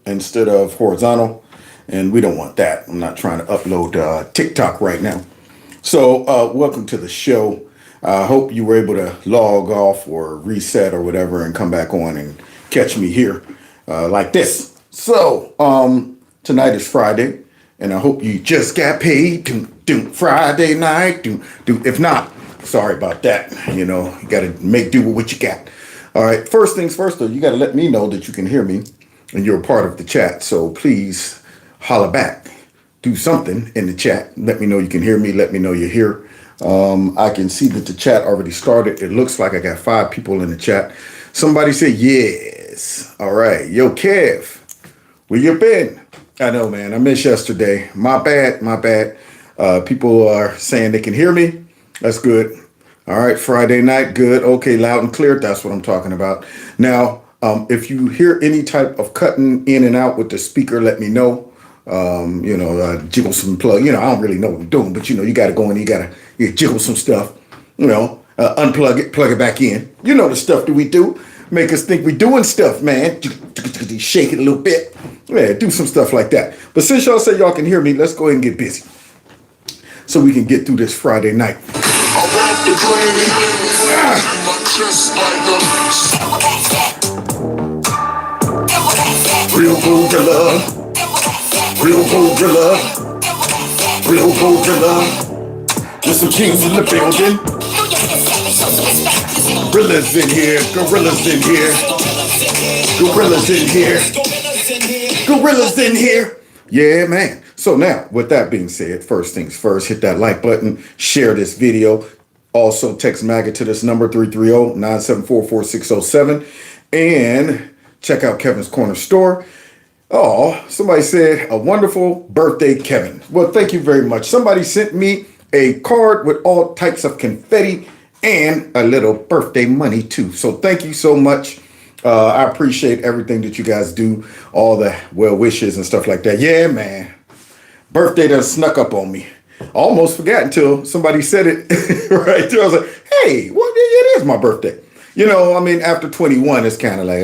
instead of horizontal, and we don't want that. I'm not trying to upload TikTok right now. So welcome to the show. I hope you were able to log off or reset or whatever and come back on and catch me here like this. So tonight is Friday, and I hope you just got paid. Friday night. If not, sorry about that. You know, you got to make do with what you got. All right. First things first, though, you got to let me know that you can hear me and you're a part of the chat. So please holler back. Do something in the chat. Let me know you can hear me. Let me know you're here. I can see that the chat already started. It looks like I got 5 people in the chat. Somebody said yes. All right. Yo, Kev, where you been? I know, man. I missed yesterday. My bad. People are saying they can hear me. That's good. All right. Friday night. Good. Okay. Loud and clear. That's what I'm talking about. Now, if you hear any type of cutting in and out with the speaker, let me know. Jiggle some plug. I don't really know what I'm doing, but you got to go in. You got to jiggle some stuff. Unplug it, plug it back in. You know the stuff that we do. Make us think we're doing stuff, man. Shake it a little bit. Yeah, do some stuff like that. But since y'all say y'all can hear me, let's go ahead and get busy so we can get through this Friday night. Real gorilla, real gorilla, real gorilla. There's some kings in the building. Gorillas in here, gorillas in here, gorillas in here, gorillas in here. Yeah, man. So now, with that being said, first things first, hit that like button, share this video. Also, text MAGA to this number, 330-974-4607. And check out Kevin's Corner Store. Oh, somebody said, a wonderful birthday, Kevin. Well, thank you very much. Somebody sent me a card with all types of confetti and a little birthday money, too. So thank you so much. I appreciate everything that you guys do, all the well wishes and stuff like that. Yeah, man. Birthday done snuck up on me. Almost forgot until somebody said it right there. I was like, hey, well, it is my birthday. After 21, it's kind of like,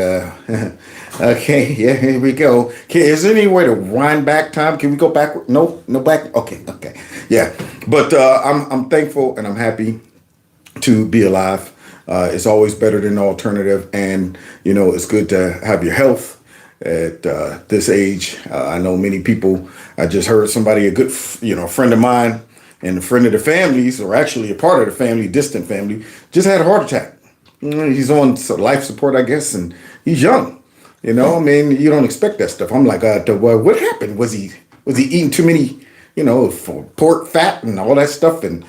okay, yeah, here we go. Okay, is there any way to wind back time? Can we go back? No back. Okay. Yeah. But I'm thankful and I'm happy to be alive. It's always better than the alternative. And, it's good to have your health at this age. I know many people. I just heard somebody, a good, friend of mine and a friend of the families, or actually a part of the family, distant family, just had a heart attack. He's on life support, I guess, and he's young. You don't expect that stuff. I'm like, well, what happened? Was he eating too many, pork fat and all that stuff and,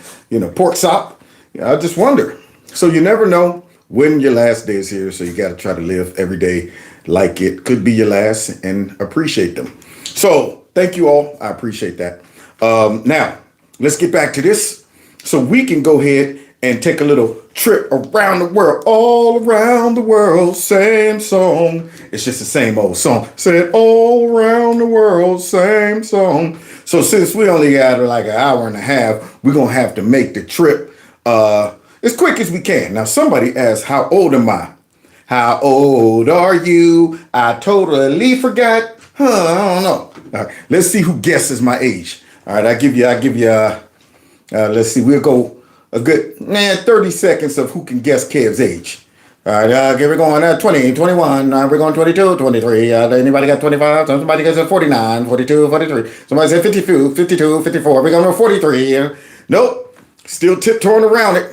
pork sop? I just wonder. So you never know when your last day is here. So you got to try to live every day like it could be your last and appreciate them. So thank you all. I appreciate that. Now, let's get back to this so we can go ahead and take a little trip around the world, all around the world, same song. It's just the same old song. Said all around the world, same song. So since we only got like an hour and a half, we're going to have to make the trip as quick as we can. Now, somebody asked, how old am I? How old are you? I totally forgot. I don't know. All right, let's see who guesses my age. All right, I give you, let's see, we'll go a good 30 seconds of who can guess Kev's age. All right, we're going 20, 21, we're going 22, 23. Anybody got 25? Somebody gets 49, 42, 43. Somebody said 52, 52, 54. We're going to 43. Nope, still tiptoeing around it.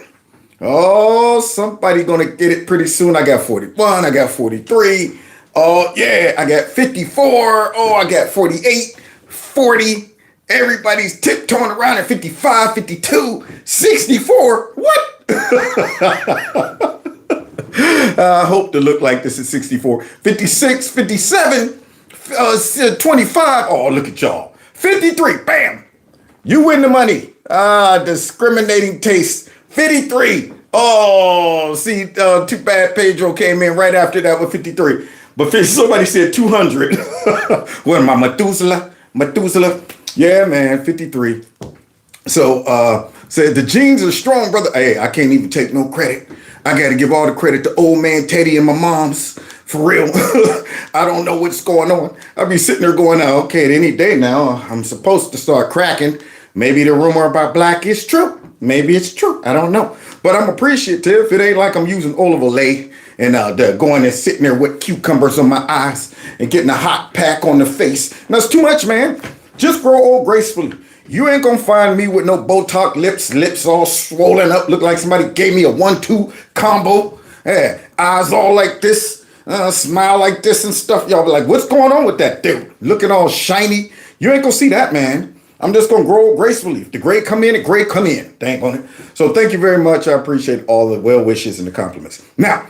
Oh, somebody going to get it pretty soon. I got 41, I got 43. Oh, yeah, I got 54. Oh, I got 48, 40. Everybody's tiptoeing around at 55, 52, 64. What? I hope to look like this is 64. 56, 57, 25. Oh, look at y'all. 53. Bam. You win the money. Discriminating taste. 53. Oh, see, too bad Pedro came in right after that with 53. But somebody said 200. What am I, Methuselah? Yeah, man, 53. So, said the genes are strong, brother. Hey, I can't even take no credit. I got to give all the credit to old man Teddy and my mom's For real. I don't know what's going on. I'll be sitting there going, okay, any day now, I'm supposed to start cracking. Maybe the rumor about black is true. Maybe it's true. I don't know. But I'm appreciative. It ain't like I'm using olive oil and going and sitting there with cucumbers on my eyes and getting a hot pack on the face. That's too much, man. Just grow old gracefully. You ain't gonna find me with no Botox lips all swollen up, look like somebody gave me a 1-2 combo. Yeah, eyes all like this, smile like this and stuff. Y'all be like, what's going on with that dude? Looking all shiny. You ain't gonna see that, man. I'm just gonna grow gracefully. If the gray come in, the gray come in. Dang on it. So thank you very much. I appreciate all the well wishes and the compliments. Now,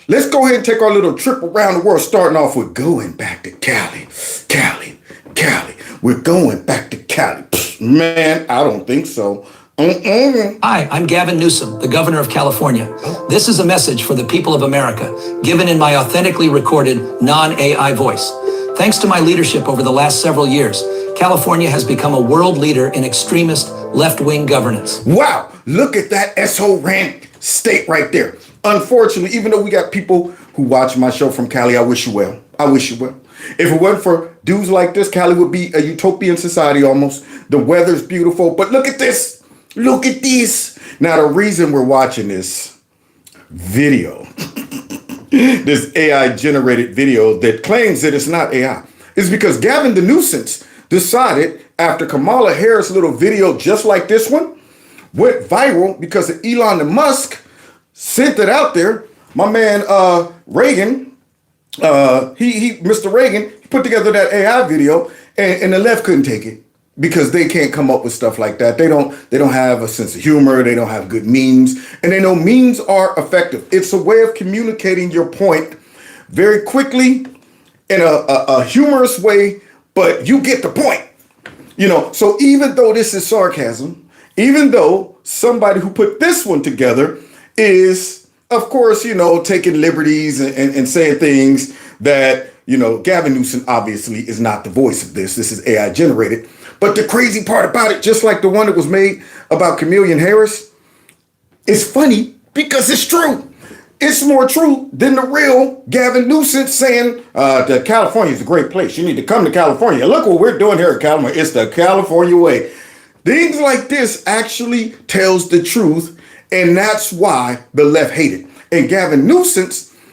let's go ahead and take our little trip around the world, starting off with going back to Cali. Cali. We're going back to Cali. Man, I don't think so. Hi, I'm Gavin Newsom, the governor of California. This is a message for the people of America, given in my authentically recorded, non-AI voice. Thanks to my leadership over the last several years, California has become a world leader in extremist left-wing governance. Wow, look at that SO-ran state right there. Unfortunately, even though we got people who watch my show from Cali, I wish you well. I wish you well. If it wasn't for dudes like this, Cali would be a utopian society almost. The weather's beautiful, but look at this. Look at this. Now, the reason we're watching this video, this AI-generated video that claims that it's not AI, is because Gavin the Nuisance decided after Kamala Harris' little video just like this one went viral because of Elon Musk sent it out there. My man Reagan, Mr. Reagan, put together that AI video, and the left couldn't take it because they can't come up with stuff like that. They don't have a sense of humor. They don't have good memes, and they know memes are effective. It's a way of communicating your point very quickly in a humorous way, but you get the point. So even though this is sarcasm, even though somebody who put this one together is, of course, taking liberties and saying things that, Gavin Newsom obviously is not the voice of this. This is AI generated. But the crazy part about it, just like the one that was made about Kamala Harris, it's funny because it's true. It's more true than the real Gavin Newsom saying that California is a great place. You need to come to California. Look what we're doing here in California. It's the California way. Things like this actually tells the truth, and that's why the left hate it. And Gavin Newsom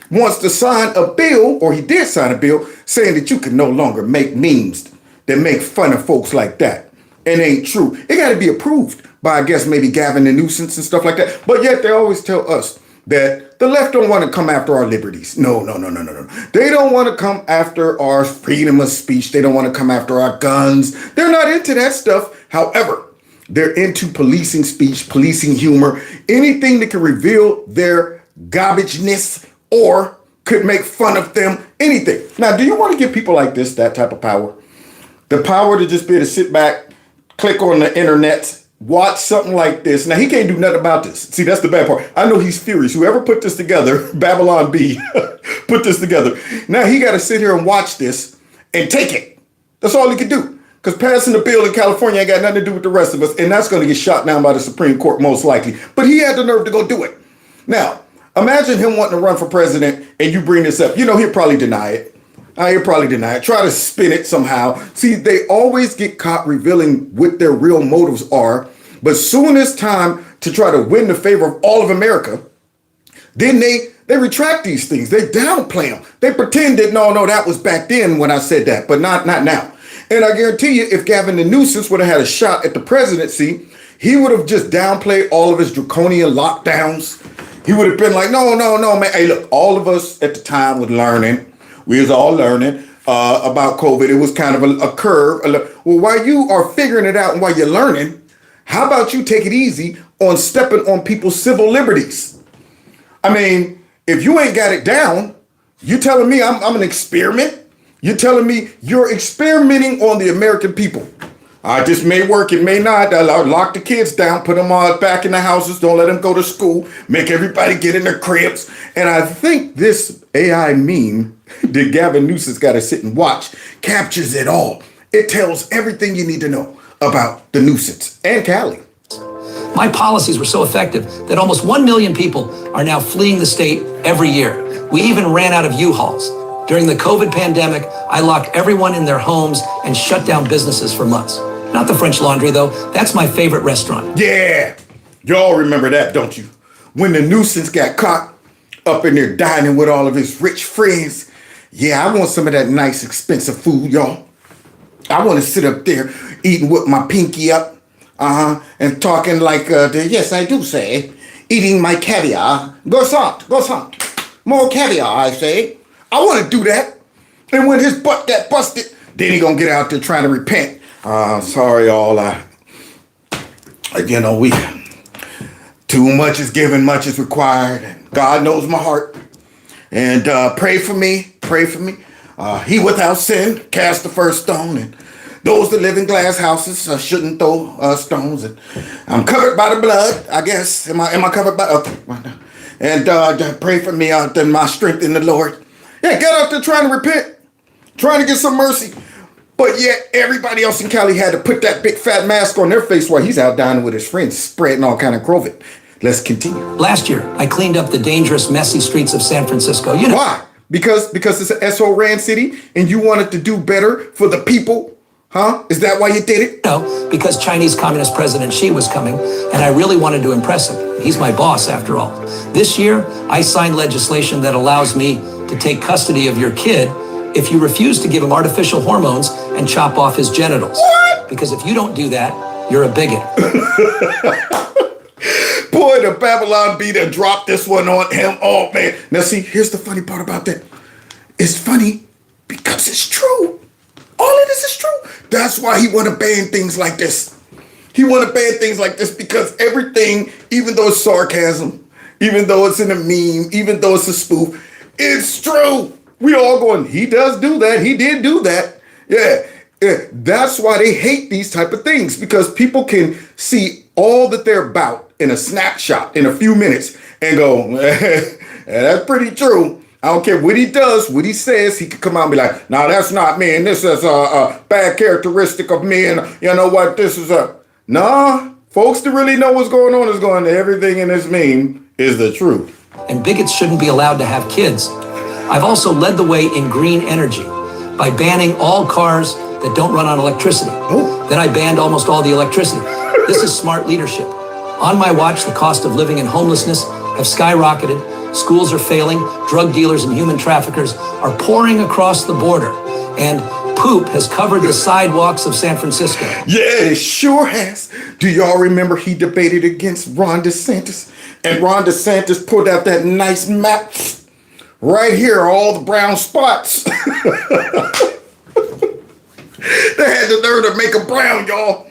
wants to sign a bill, or he did sign a bill, saying that you can no longer make memes that make fun of folks like that. It ain't true. It got to be approved by, I guess, maybe Gavin the Newsom and stuff like that. But yet they always tell us that the left don't want to come after our liberties. No. They don't want to come after our freedom of speech. They don't want to come after our guns. They're not into that stuff. However, they're into policing speech, policing humor, anything that can reveal their garbageness or could make fun of them, anything. Now, do you want to give people like this that type of power? The power to just be able to sit back, click on the internet, watch something like this. Now, he can't do nothing about this. See, that's the bad part. I know he's furious. Whoever put this together, Babylon B, put this together. Now, he got to sit here and watch this and take it. That's all he could do. Because passing the bill in California ain't got nothing to do with the rest of us. And that's going to get shot down by the Supreme Court, most likely. But he had the nerve to go do it. Now, imagine him wanting to run for president and you bring this up. He'll probably deny it. He'll probably deny it. Try to spin it somehow. See, they always get caught revealing what their real motives are. But soon as time to try to win the favor of all of America, then they retract these things. They downplay them. They pretend that, no, that was back then when I said that, but not now. And I guarantee you, if Gavin the Newsom would have had a shot at the presidency, he would have just downplayed all of his draconian lockdowns. He would have been like, no, man. Hey, look, all of us at the time was learning. We was all learning about COVID. It was kind of a curve. Well, while you are figuring it out and while you're learning, how about you take it easy on stepping on people's civil liberties? I mean, if you ain't got it down, you telling me I'm an experiment? You're telling me you're experimenting on the American people. This may work, it may not. Lock the kids down, put them all back in the houses, don't let them go to school, make everybody get in their cribs. And I think this AI meme that Gavin Newsom's got to sit and watch captures it all. It tells everything you need to know about the Newsoms and Cali. My policies were so effective that almost 1 million people are now fleeing the state every year. We even ran out of U-Hauls. During the COVID pandemic, I locked everyone in their homes and shut down businesses for months. Not the French Laundry, though. That's my favorite restaurant. Yeah, y'all remember that, don't you? When the nuisance got caught up in there dining with all of his rich friends. Yeah, I want some of that nice, expensive food, y'all. I want to sit up there eating with my pinky up, and talking like, yes, I do say, eating my caviar. Go more caviar, I say. I want to do that. And when his butt got busted, then he gonna get out there trying to repent. Sorry, all. We too much is given, much is required. And God knows my heart. And pray for me. He without sin cast the first stone, and those that live in glass houses shouldn't throw stones. And I'm covered by the blood, I guess. Am I covered by? Okay. And pray for me then my strength in the Lord. Yeah, get out there trying to repent, trying to get some mercy. But yet everybody else in Cali had to put that big fat mask on their face while he's out dining with his friends, spreading all kind of COVID. Let's continue. Last year, I cleaned up the dangerous, messy streets of San Francisco. You know why? Because it's an SO ran city and you wanted to do better for the people? Huh? Is that why you did it? No, because Chinese Communist President Xi was coming, and I really wanted to impress him. He's my boss, after all. This year, I signed legislation that allows me to take custody of your kid if you refuse to give him artificial hormones and chop off his genitals. What? Because if you don't do that, you're a bigot. Boy, the Babylon bee that dropped this one on him. Oh, man. Now, see, here's the funny part about that. It's funny because it's true. All of this is true. That's why he want to ban things like this. He want to ban things like this because everything, even though it's sarcasm, even though it's in a meme, even though it's a spoof, it's true. We all going, he does do that. He did do that. Yeah. That's why they hate these type of things, because people can see all that they're about in a snapshot in a few minutes and go, that's pretty true. I don't care what he does, what he says. He could come out and be like, no, that's not me. And this is a bad characteristic of me. And you know what? This is a... Nah, folks that really know what's going on is going, everything in this meme is the truth. And bigots shouldn't be allowed to have kids. I've also led the way in green energy by banning all cars that don't run on electricity. Oh. Then I banned almost all the electricity. This is smart leadership. On my watch, the cost of living and homelessness have skyrocketed. Schools are failing. Drug dealers and human traffickers are pouring across the border. And poop has covered the sidewalks of San Francisco. Yeah, it sure has. Do y'all remember he debated against Ron DeSantis? And Ron DeSantis pulled out that nice map. Right here are all the brown spots. They had the nerve to make them brown, y'all.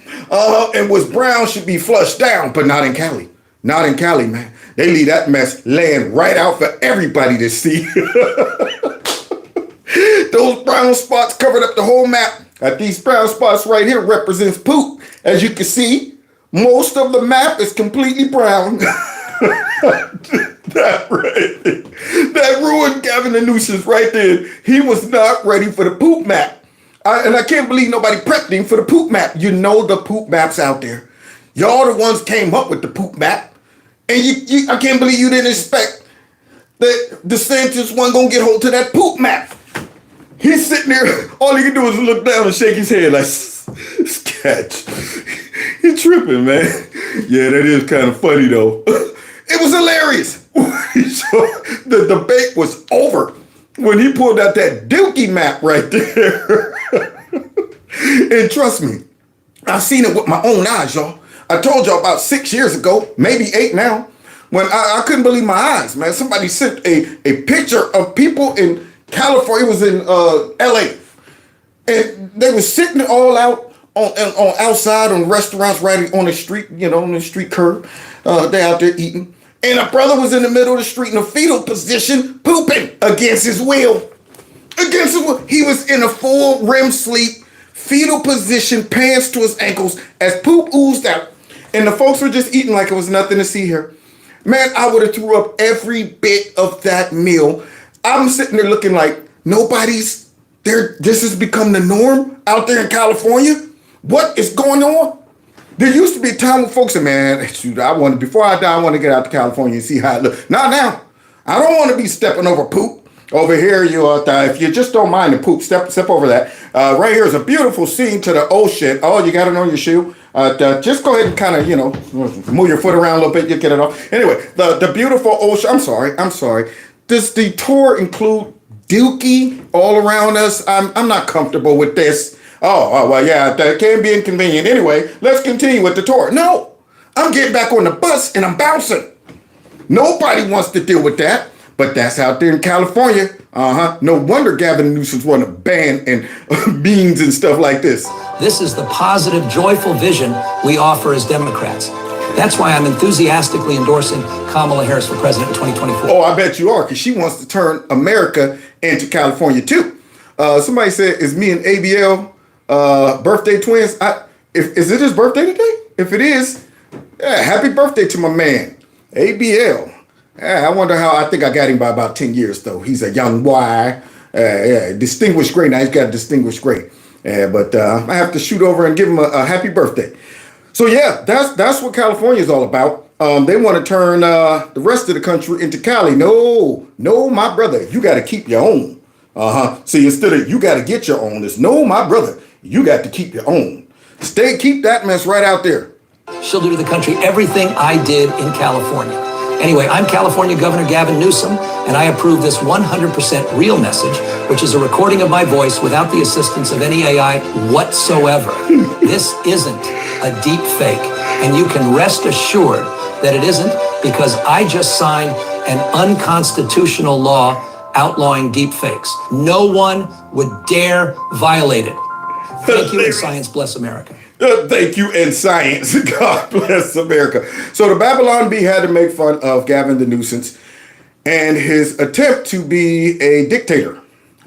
And what's brown should be flushed down, but not in Cali. Not in Cali, man. They leave that mess laying right out for everybody to see. Those brown spots covered up the whole map. These brown spots right here represents poop. As you can see, most of the map is completely brown. That ruined Gavin Newsom right there. He was not ready for the poop map. And I can't believe nobody prepped him for the poop map. You know the poop map's out there. Y'all the ones came up with the poop map. And I can't believe you didn't expect that DeSantis wasn't going to get hold to that poop map. He's sitting there, all he can do is look down and shake his head like, sketch. He's tripping, man. Yeah, that is kind of funny, though. It was hilarious. The debate was over when he pulled out that dookie map right there. And trust me, I've seen it with my own eyes, y'all. I told y'all about 6 years ago, maybe 8 now, when I couldn't believe my eyes, man. Somebody sent a picture of people in California. It was in LA. And they were sitting all out on outside on restaurants right on the street, on the street curb. They out there eating. And a brother was in the middle of the street in a fetal position, pooping against his will. Against his will. He was in a full REM sleep, fetal position, pants to his ankles, as poop oozed out. And the folks were just eating like it was nothing to see here. Man, I would have threw up every bit of that meal. I'm sitting there looking like nobody's there. This has become the norm out there in California. What is going on? There used to be a time when folks said, man, shoot, before I die, I want to get out to California and see how it looks. Not now. I don't want to be stepping over poop. Over here, if you just don't mind the poop, step over that. Right here is a beautiful scene to the ocean. Oh, you got it on your shoe. Just go ahead and kind of, move your foot around a little bit, you get it off. Anyway, the beautiful ocean. I'm sorry. Does the tour include Dookie all around us? I'm not comfortable with this. Oh, well, yeah, that can be inconvenient. Anyway, let's continue with the tour. No, I'm getting back on the bus and I'm bouncing. Nobody wants to deal with that, but that's out there in California. No wonder Gavin Newsom's want to ban and beans and stuff like this. This is the positive, joyful vision we offer as Democrats. That's why I'm enthusiastically endorsing Kamala Harris for president in 2024. Oh, I bet you are, because she wants to turn America into California too. Somebody said, is me and ABL birthday twins? Is it his birthday today? If it is, yeah, happy birthday to my man, ABL. Yeah, I wonder how. I think I got him by about 10 years, though. He's a young boy. Distinguished grade. Now he's got a distinguished grade. But I have to shoot over and give him a happy birthday. So, yeah, that's what California is all about. They want to turn the rest of the country into Cali. No, my brother, you got to keep your own. See, instead of you got to get your own, it's no, my brother, you got to keep your own. Keep that mess right out there. She'll do to the country everything I did in California. Anyway, I'm California Governor Gavin Newsom, and I approve this 100% real message, which is a recording of my voice without the assistance of any AI whatsoever. This isn't a deep fake, and you can rest assured that it isn't, because I just signed an unconstitutional law outlawing deep fakes. No one would dare violate it. Thank you, and science bless America. Thank you, and science. God bless America. So the Babylon Bee had to make fun of Gavin the Nuisance and his attempt to be a dictator,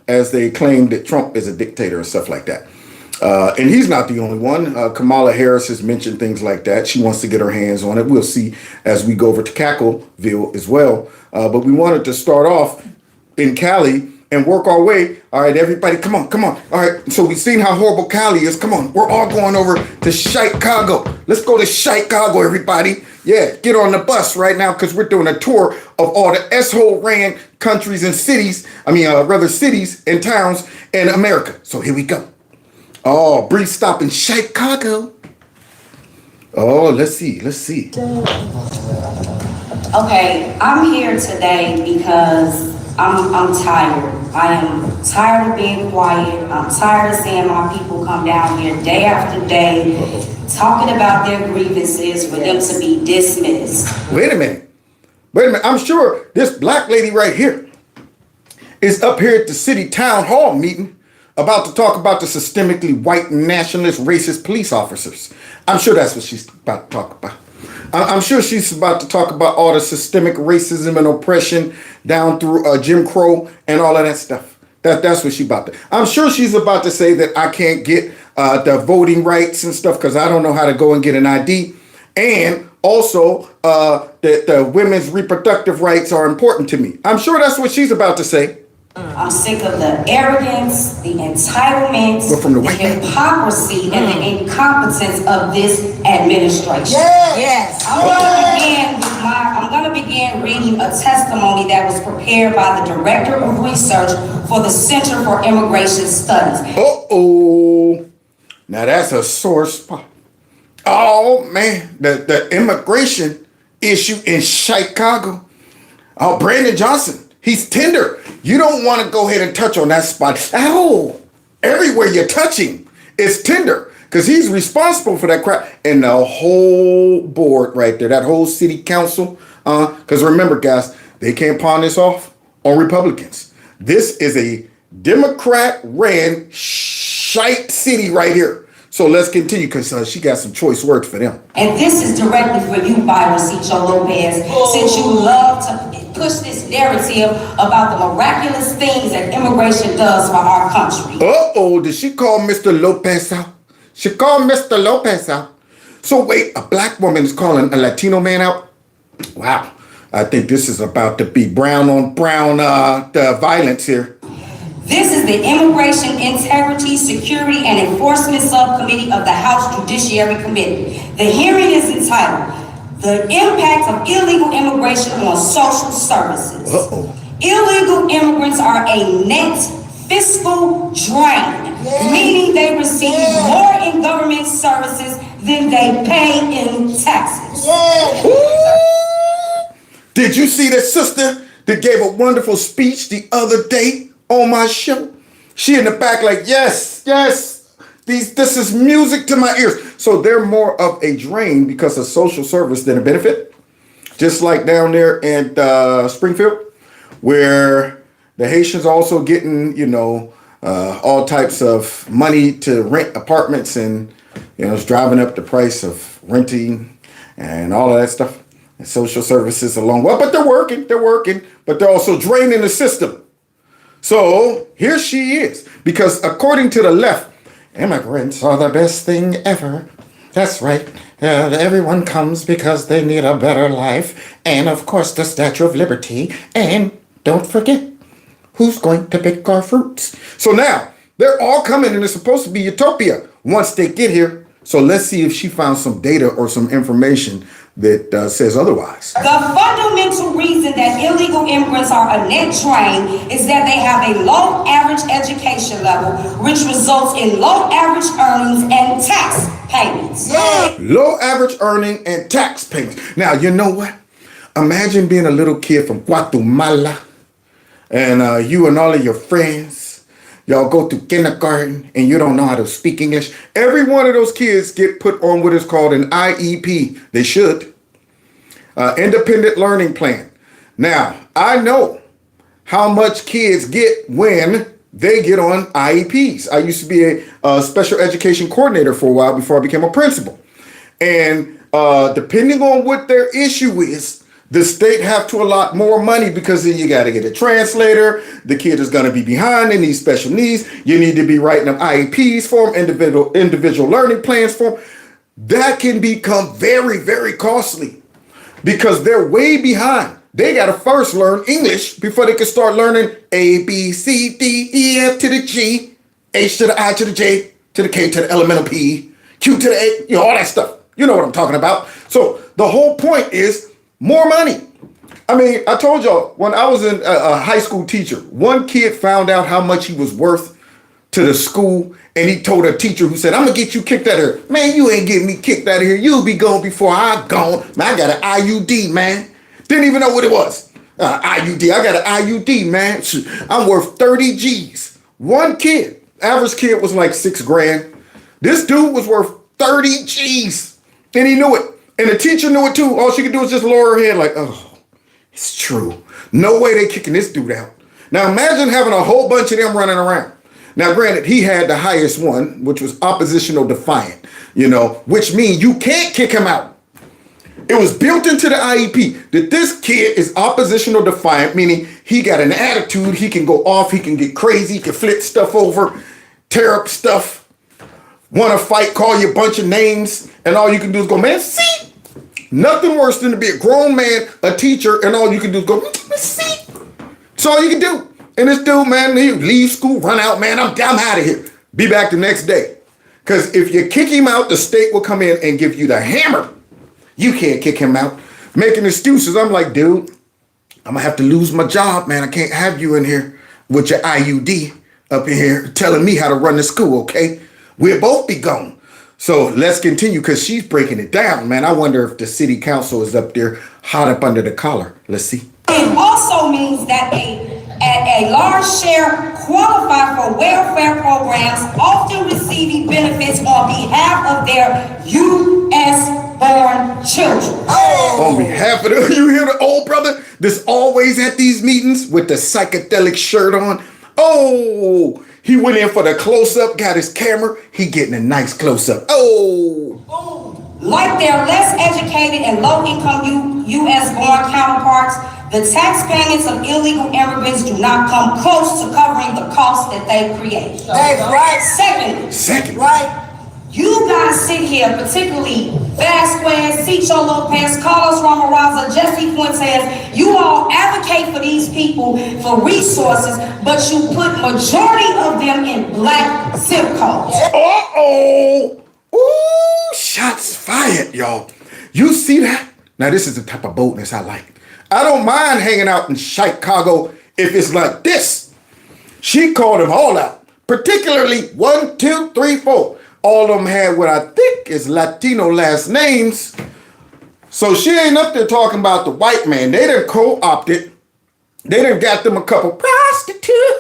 as they claim that Trump is a dictator and stuff like that. And he's not the only one. Kamala Harris has mentioned things like that. She wants to get her hands on it. We'll see as we go over to Cackleville as well. But we wanted to start off in Cali and work our way. All right, everybody, come on. All right, so we've seen how horrible Cali is. Come on, we're all going over to Chicago. Let's go to Chicago, everybody. Yeah, get on the bus right now, because we're doing a tour of all the S-hole ran countries and cities. Cities and towns in America. So here we go. Oh, brief stop in Chicago. Oh, let's see. Okay, I'm here today because I'm tired. I am tired of being quiet. I'm tired of seeing my people come down here day after day talking about their grievances for them to be dismissed. Wait a minute. I'm sure this black lady right here is up here at the city town hall meeting about to talk about the systemically white nationalist racist police officers. I'm sure that's what she's about to talk about. I'm sure she's about to talk about all the systemic racism and oppression down through Jim Crow and all of that stuff. That's what she's about to. I'm sure she's about to say that I can't get the voting rights and stuff because I don't know how to go and get an ID. And also that the women's reproductive rights are important to me. I'm sure that's what she's about to say. I'm sick of the arrogance, the entitlement, the hypocrisy, and the incompetence of this administration. Yes. I'm going to begin reading a testimony that was prepared by the Director of Research for the Center for Immigration Studies. Uh-oh. Now that's a sore spot. Oh, man. The immigration issue in Chicago. Oh, Brandon Johnson. He's tender. You don't want to go ahead and touch on that spot. Ow! Everywhere you're touching is tender because he's responsible for that crap. And the whole board right there, that whole city council. Because remember, guys, they can't pawn this off on Republicans. This is a Democrat-ran shite city right here. So let's continue because she got some choice words for them. And this is directly for you, Byron Cicho Lopez, since you love to push this narrative about the miraculous things that immigration does for our country. Uh-oh, did she call Mr. Lopez out? She called Mr. Lopez out. So wait, a black woman is calling a Latino man out? Wow, I think this is about to be brown on brown the violence here. This is the Immigration, Integrity, Security, and Enforcement Subcommittee of the House Judiciary Committee. The hearing is entitled, "The Impact of Illegal Immigration on Social Services." Illegal immigrants are a net fiscal drain, meaning they receive more in government services than they pay in taxes. Did you see that sister that gave a wonderful speech the other day on my show? She in the back like, yes, this is music to my ears. So they're more of a drain because of social service than a benefit. Just like down there in Springfield, where the Haitians also getting, all types of money to rent apartments, and, it's driving up the price of renting and all of that stuff. And social services along. Well, but they're working, but they're also draining the system. So here she is, because according to the left, immigrants are the best thing ever. That's right. Everyone comes because they need a better life. And of course, the Statue of Liberty. And don't forget, who's going to pick our fruits? So now they're all coming, and it's supposed to be utopia once they get here. So let's see if she found some data or some information that says otherwise. The fundamental reason that illegal immigrants are a net drain is that they have a low average education level, which results in low average earnings and tax payments. Low average earning and tax payments. Now, you know what? Imagine being a little kid from Guatemala, and you and all of your friends, y'all go to kindergarten and you don't know how to speak English. Every one of those kids get put on what is called an IEP. They should. Independent learning plan. Now, I know how much kids get when they get on IEPs. I used to be a special education coordinator for a while before I became a principal. And depending on what their issue is, the state have to allot more money, because then you got to get a translator. The kid is going to be behind and needs special needs. You need to be writing up IEPs for them, individual learning plans for them. That can become very, very costly because they're way behind. They got to first learn English before they can start learning A, B, C, D, E, F to the G, H to the I to the J to the K to the L, M, N, P, Q to the A, all that stuff. You know what I'm talking about. So the whole point is more money. I mean, I told y'all, when I was a high school teacher, one kid found out how much he was worth to the school, and he told a teacher who said, "I'm going to get you kicked out of here." "Man, you ain't getting me kicked out of here. You'll be gone before I'm gone." Man, I got an IUD, man. Didn't even know what it was. IUD. I got an IUD, man. I'm worth 30 G's. One kid, average kid was like $6,000. This dude was worth 30 G's, and he knew it. And the teacher knew it too. All she could do was just lower her head like, "Oh, it's true. No way they kicking this dude out." Now imagine having a whole bunch of them running around. Now granted, he had the highest one, which was oppositional defiant, which means you can't kick him out. It was built into the IEP that this kid is oppositional defiant, meaning he got an attitude, he can go off, he can get crazy, he can flip stuff over, tear up stuff. Want to fight, call you a bunch of names, and all you can do is go, "Man, see?" Nothing worse than to be a grown man, a teacher, and all you can do is go, "See?" That's all you can do. And this dude, man, he leave school, run out, "Man, I'm out of here." Be back the next day. Because if you kick him out, the state will come in and give you the hammer. You can't kick him out. Making excuses. I'm like, dude, I'm going to have to lose my job, man. I can't have you in here with your IUD up in here telling me how to run the school, okay? We'll both be gone. So let's continue, because she's breaking it down, man. I wonder if the city council is up there hot up under the collar. Let's see. It also means that a large share qualify for welfare programs, often receiving benefits on behalf of their U.S.-born children. On behalf of you hear the old brother that's always at these meetings with the psychedelic shirt on? Oh, he went in for the close-up, got his camera. He getting a nice close-up. Oh. Like their less educated and low-income U.S.-born counterparts, the tax payments of illegal immigrants do not come close to covering the costs that they create. That's right. Second, right? you guys sit here, particularly Vasquez, Cicho Lopez, Carlos Ramaraza, Jesse Fuentes, you all advocate for these people for resources, but you put majority of them in black zip codes. Uh-oh. Ooh, shots fired, y'all. You see that? Now, this is the type of boldness I like. I don't mind hanging out in Chicago if it's like this. She called them all out, particularly 1, 2, 3, 4. All of them had what I think is Latino last names. So she ain't up there talking about the white man. They done co-opted. They done got them a couple prostitutes.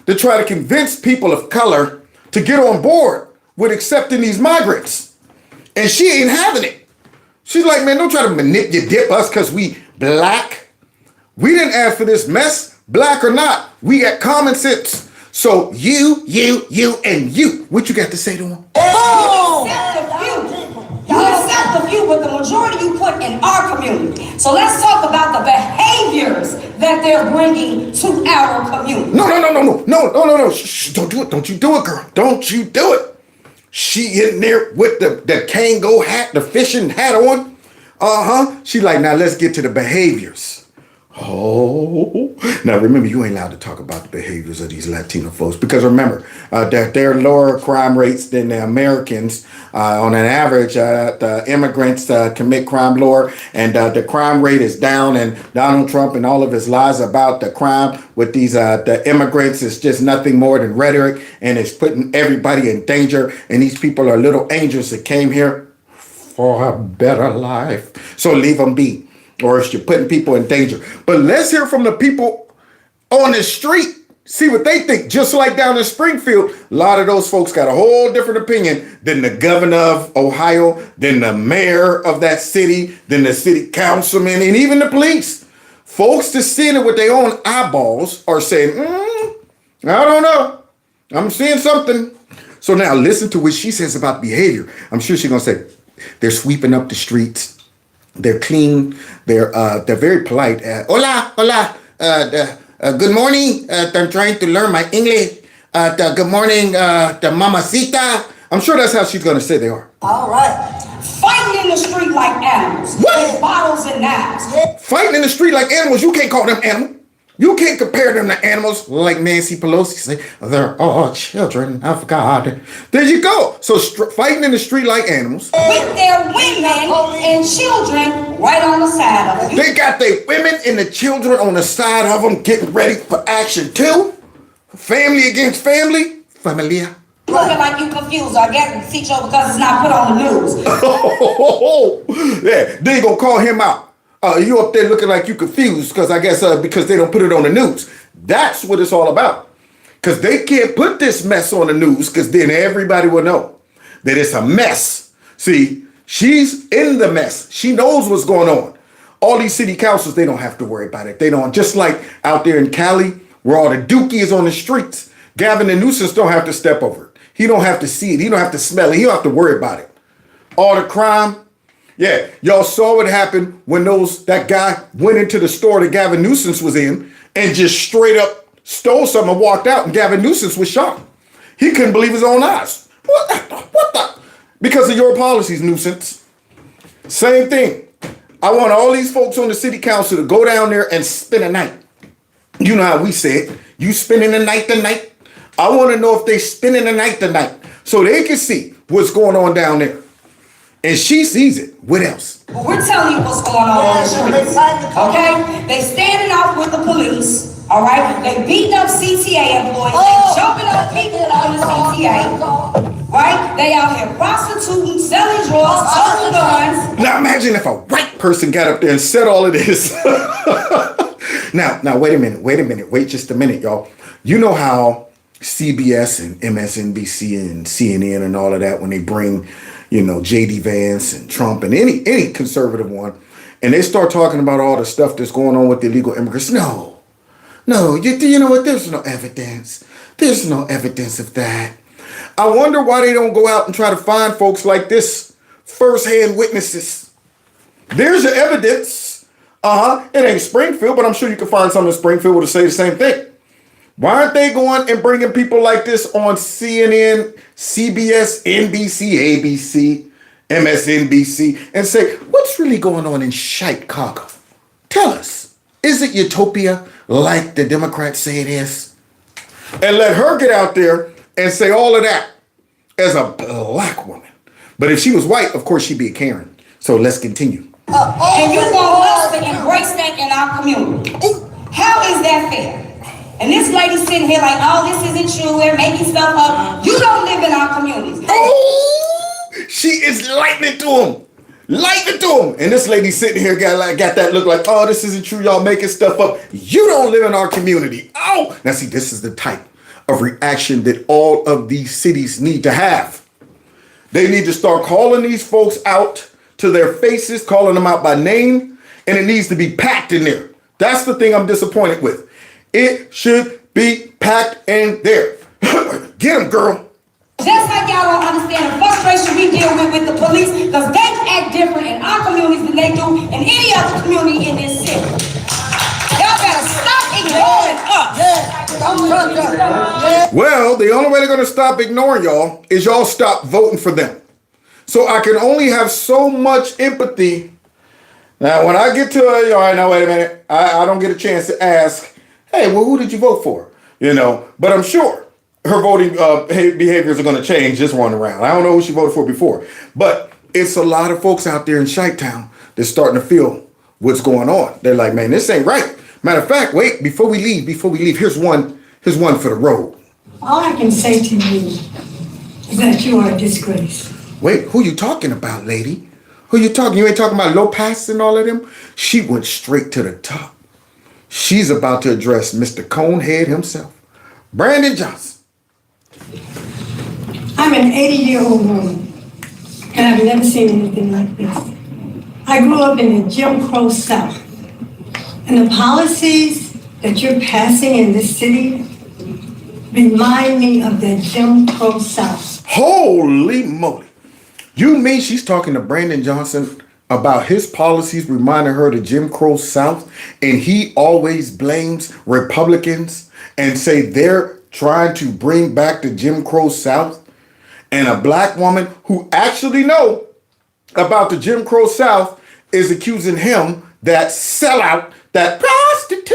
To try to convince people of color to get on board with accepting these migrants. And she ain't having it. She's like, man, don't try to manipulate us because we black. We didn't ask for this mess, black or not. We got common sense. So you, and you. What you got to say to them? Oh! You accept the few, but the majority you put in our community. So let's talk about the behaviors that they're bringing to our community. No. Shh, don't do it. Don't you do it, girl. Don't you do it. She in there with the Kango hat, the fishing hat on. She like, now let's get to the behaviors. Oh, now remember, you ain't allowed to talk about the behaviors of these Latino folks because remember that they're lower crime rates than the Americans. On an average, the immigrants commit crime lower, and the crime rate is down. And Donald Trump and all of his lies about the crime with these the immigrants is just nothing more than rhetoric, and it's putting everybody in danger. And these people are little angels that came here for a better life. So leave them be. Or if you're putting people in danger. But let's hear from the people on the street. See what they think. Just like down in Springfield, a lot of those folks got a whole different opinion than the governor of Ohio, than the mayor of that city, than the city councilman, and even the police. Folks that's seeing it with their own eyeballs are saying, I don't know. I'm seeing something. So now listen to what she says about behavior. I'm sure she's going to say, they're sweeping up the streets. They're clean. They're very polite. Hola. Good morning. I'm trying to learn my English. Good morning, the mamacita. I'm sure that's how she's going to say they are. All right. Fighting in the street like animals. What? With bottles and knives. Fighting in the street like animals. You can't call them animals. You can't compare them to animals like Nancy Pelosi say. They're all children of God. There you go. So fighting in the street like animals. With their women and children right on the side of them. They got their women and the children on the side of them getting ready for action too. Family against family. Familia. Looking like you confused. I guess teach you because it's not put on the news. Yeah, they gonna call him out. You up there looking like you confused because I guess because they don't put it on the news. That's what it's all about. Because they can't put this mess on the news because then everybody will know that it's a mess. See, she's in the mess. She knows what's going on. All these city councils, they don't have to worry about it. They don't. Just like out there in Cali where all the dookie is on the streets. Gavin Newsom don't have to step over it. He don't have to see it. He don't have to smell it. He don't have to worry about it. All the crime. Yeah, y'all saw what happened when that guy went into the store that Gavin Newsom was in and just straight up stole something and walked out, and Gavin Newsom was shocked. He couldn't believe his own eyes. What the? Because of your policies, nuisance. Same thing. I want all these folks on the city council to go down there and spend a night. You know how we say it. You spending the night tonight? I want to know if they spending the night tonight so they can see what's going on down there. And she sees it. What else? Well, we're telling you what's going on the streets. Okay? They standing off with the police. All right? They beating up CTA employees. They jumping up people on the CTA. Right? They out here prostituting, selling drugs, toting guns. Now imagine if a white person got up there and said all of this. Now, wait a minute. Wait just a minute, y'all. You know how CBS and MSNBC and CNN and all of that, when they bring, J.D. Vance and Trump and any conservative one, and they start talking about all the stuff that's going on with the illegal immigrants. No, you know what? There's no evidence. There's no evidence of that. I wonder why they don't go out and try to find folks like this, first-hand witnesses. There's the evidence. It ain't Springfield, but I'm sure you can find some in Springfield to say the same thing. Why aren't they going and bringing people like this on CNN, CBS, NBC, ABC, MSNBC, and say, what's really going on in Chicago? Tell us, is it utopia like the Democrats say it is? And let her get out there and say all of that as a black woman. But if she was white, of course, she'd be a Karen. So let's continue. And you want us to embrace that in our community. How is that fair? And this lady sitting here like, oh, this isn't true, we're making stuff up. You don't live in our communities. Oh, she is lightning to him. Lightning to him. And this lady sitting here got that look like, oh, this isn't true, y'all making stuff up. You don't live in our community. Oh, now see, this is the type of reaction that all of these cities need to have. They need to start calling these folks out to their faces, calling them out by name, and it needs to be packed in there. That's the thing I'm disappointed with. It should be packed in there. Get them, girl. Just like y'all don't understand the frustration we deal with the police, because they act different in our communities than they do in any other community in this city. Y'all better stop ignoring us. Well, the only way they're going to stop ignoring y'all is y'all stop voting for them. So I can only have so much empathy. Now, when I get to, all right, now wait a minute. I don't get a chance to ask, hey, well, who did you vote for? But I'm sure her voting behaviors are going to change this one around. I don't know who she voted for before, but it's a lot of folks out there in Chi-Town that's starting to feel what's going on. They're like, man, this ain't right. Matter of fact, wait, before we leave, here's one for the road. All I can say to you is that you are a disgrace. Wait, who you talking about, lady? Who you talking? You ain't talking about Lopez and all of them? She went straight to the top. She's about to address Mr. Conehead himself, Brandon Johnson. I'm an 80-year-old woman, and I've never seen anything like this. I grew up in the Jim Crow South, and the policies that you're passing in this city remind me of the Jim Crow South. Holy moly. You mean she's talking to Brandon Johnson about his policies reminding her of the Jim Crow South, and he always blames Republicans and say they're trying to bring back the Jim Crow South, and a black woman who actually know about the Jim Crow South is accusing him, that sellout, that prostitute.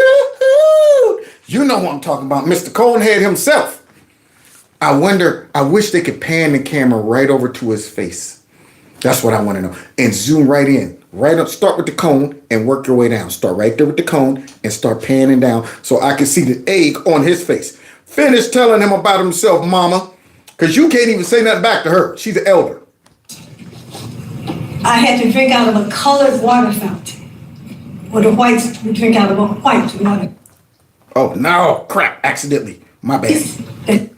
You know what I'm talking about, Mr. Conehead himself. I wish they could pan the camera right over to his face. That's what I want to know. And zoom right in. Right up, start with the cone and work your way down. Start right there with the cone and start panning down so I can see the egg on his face. Finish telling him about himself, mama. Because you can't even say nothing back to her. She's an elder. I had to drink out of a colored water fountain, or the whites would drink out of a white water. Oh, no, crap, accidentally. My bad.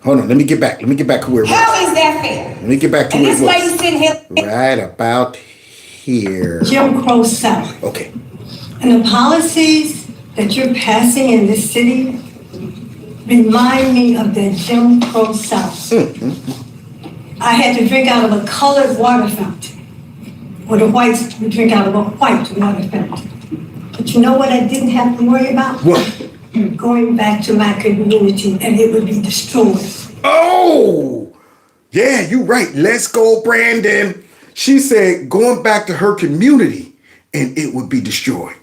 Hold on, let me get back to where it was. How is that fair? Let me get back to And where this it lady was. sitting here. Right about here. Jim Crow South. Okay. And the policies that you're passing in this city remind me of the Jim Crow South. I had to drink out of a colored water fountain, or the whites would drink out of a white water fountain. But you know what I didn't have to worry about? What? Going back to my community, and it would be destroyed. Oh, yeah, you right. Let's go, Brandon. She said going back to her community and it would be destroyed.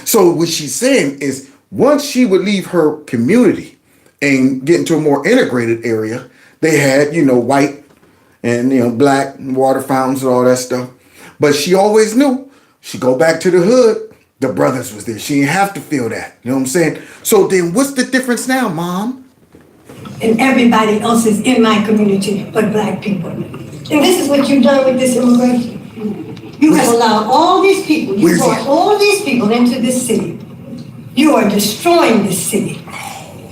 So what she's saying is once she would leave her community and get into a more integrated area, they had, white and, black water fountains and all that stuff. But she always knew she'd go back to the hood. The brothers was there. She didn't have to feel that. You know what I'm saying? So then what's the difference now, Mom? And everybody else is in my community but black people. And this is what you've done with this immigration. You have allowed all these people, you brought all these people into this city. You are destroying this city.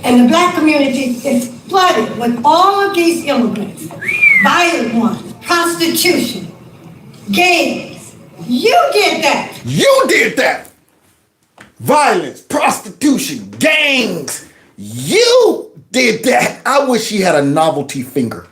And the black community is flooded with all of these immigrants. Violent ones, prostitution, gangs. You did that. You did that. Violence, prostitution, gangs. You did that. I wish she had a novelty finger.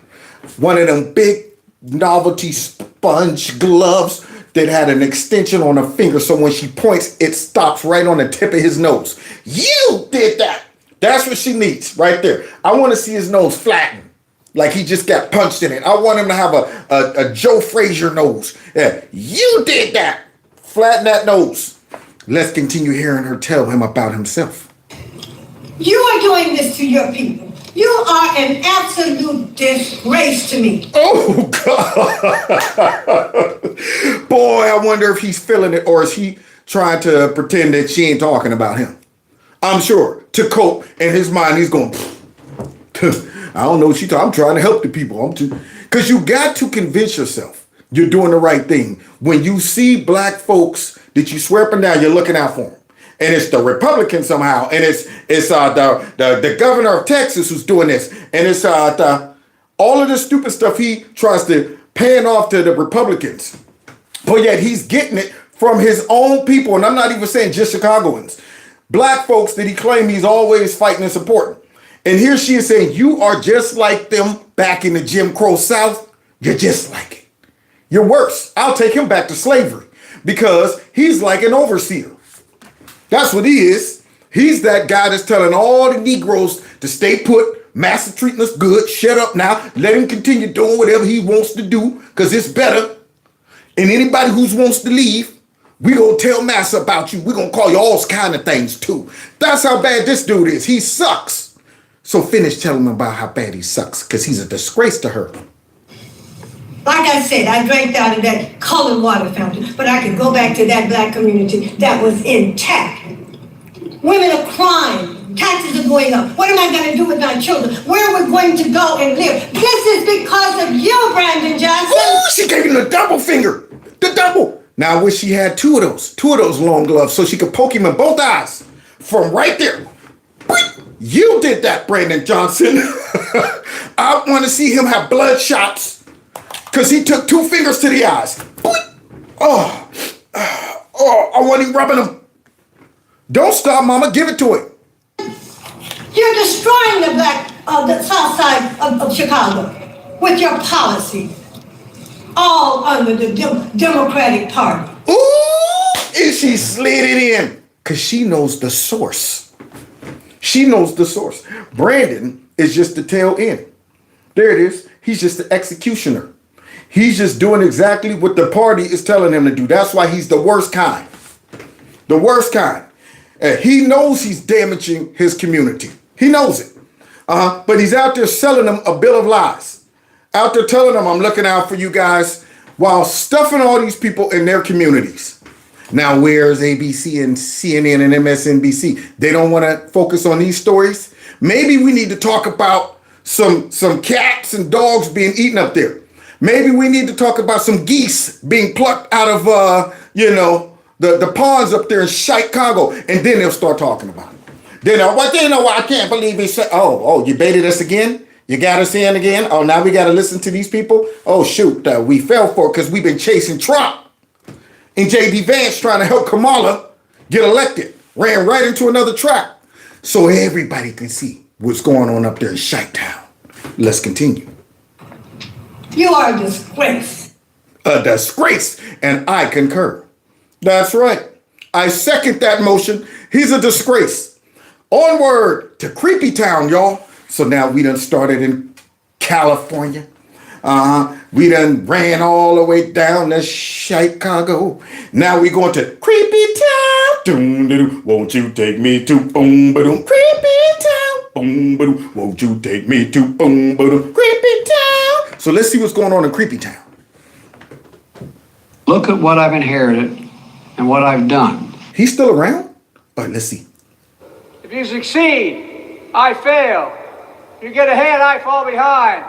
One of them big novelty sponge gloves that had an extension on her finger so when she points, it stops right on the tip of his nose. You did that. That's what she needs right there. I want to see his nose flattened, like he just got punched in it. I want him to have a Joe Frazier nose. Yeah, you did that. Flatten that nose. Let's continue hearing her tell him about himself. You are doing this to your people. You are an absolute disgrace to me. Oh, God. Boy, I wonder if he's feeling it or is he trying to pretend that she ain't talking about him. I'm sure to cope in his mind, he's going, I don't know what she's talking. I'm trying to help the people. Because you got to convince yourself you're doing the right thing. When you see black folks that you swear up and down, you're looking out for them. And it's the Republicans somehow, and it's the governor of Texas who's doing this, and it's all of this stupid stuff he tries to pan off to the Republicans, but yet he's getting it from his own people, and I'm not even saying just Chicagoans, black folks that he claimed he's always fighting and supporting. And here she is saying, you are just like them back in the Jim Crow South. You're just like it. You're worse. I'll take him back to slavery because he's like an overseer. That's what he is. He's that guy that's telling all the Negroes to stay put, master treating us good, shut up now, let him continue doing whatever he wants to do, because it's better. And anybody who wants to leave, we gonna tell Master about you. We gonna call you all kind of things too. That's how bad this dude is. He sucks. So finish telling him about how bad he sucks, because he's a disgrace to her. Like I said, I drank out of that colored water fountain, but I can go back to that black community that was intact. Women are crying. Taxes are going up. What am I going to do with my children? Where are we going to go and live? This is because of you, Brandon Johnson. Ooh, she gave him the double finger. The double. Now I wish she had two of those long gloves so she could poke him in both eyes from right there. You did that, Brandon Johnson. I want to see him have blood shots. Because he took 2 fingers to the eyes. Oh, I want him rubbing them. Don't stop, Mama. Give it to him. You're destroying the south side of Chicago with your policy. All under the Democratic Party. Ooh, and she slid it in. Because she knows the source. She knows the source. Brandon is just the tail end. There it is. He's just the executioner. He's just doing exactly what the party is telling him to do. That's why he's the worst kind. The worst kind. He knows he's damaging his community. He knows it. But he's out there selling them a bill of lies. Out there telling them, I'm looking out for you guys, while stuffing all these people in their communities. Now, where's ABC and CNN and MSNBC? They don't want to focus on these stories. Maybe we need to talk about some cats and dogs being eaten up there. Maybe we need to talk about some geese being plucked out of, the ponds up there in Chicago, and then they'll start talking about it. Then, I can't believe he said, oh, you baited us again? You got us in again? Oh, now we got to listen to these people? Oh, shoot, we fell for it because we've been chasing Trump. And J.D. Vance trying to help Kamala get elected. Ran right into another trap. So everybody can see what's going on up there in Chi-Town. Let's continue. You are a disgrace. A disgrace, and I concur. That's right. I second that motion. He's a disgrace. Onward to Creepy Town, y'all. So now we done started in California. We done ran all the way down to Chicago. Now we going to Creepy Town. Won't you take me to boom ba-doom? Creepy Town. Boom ba-doom. Won't you take me to boom ba-doom? Creepy Town. So let's see what's going on in Creepy Town. Look at what I've inherited and what I've done. He's still around? All right, let's see. If you succeed, I fail. If you get ahead, I fall behind.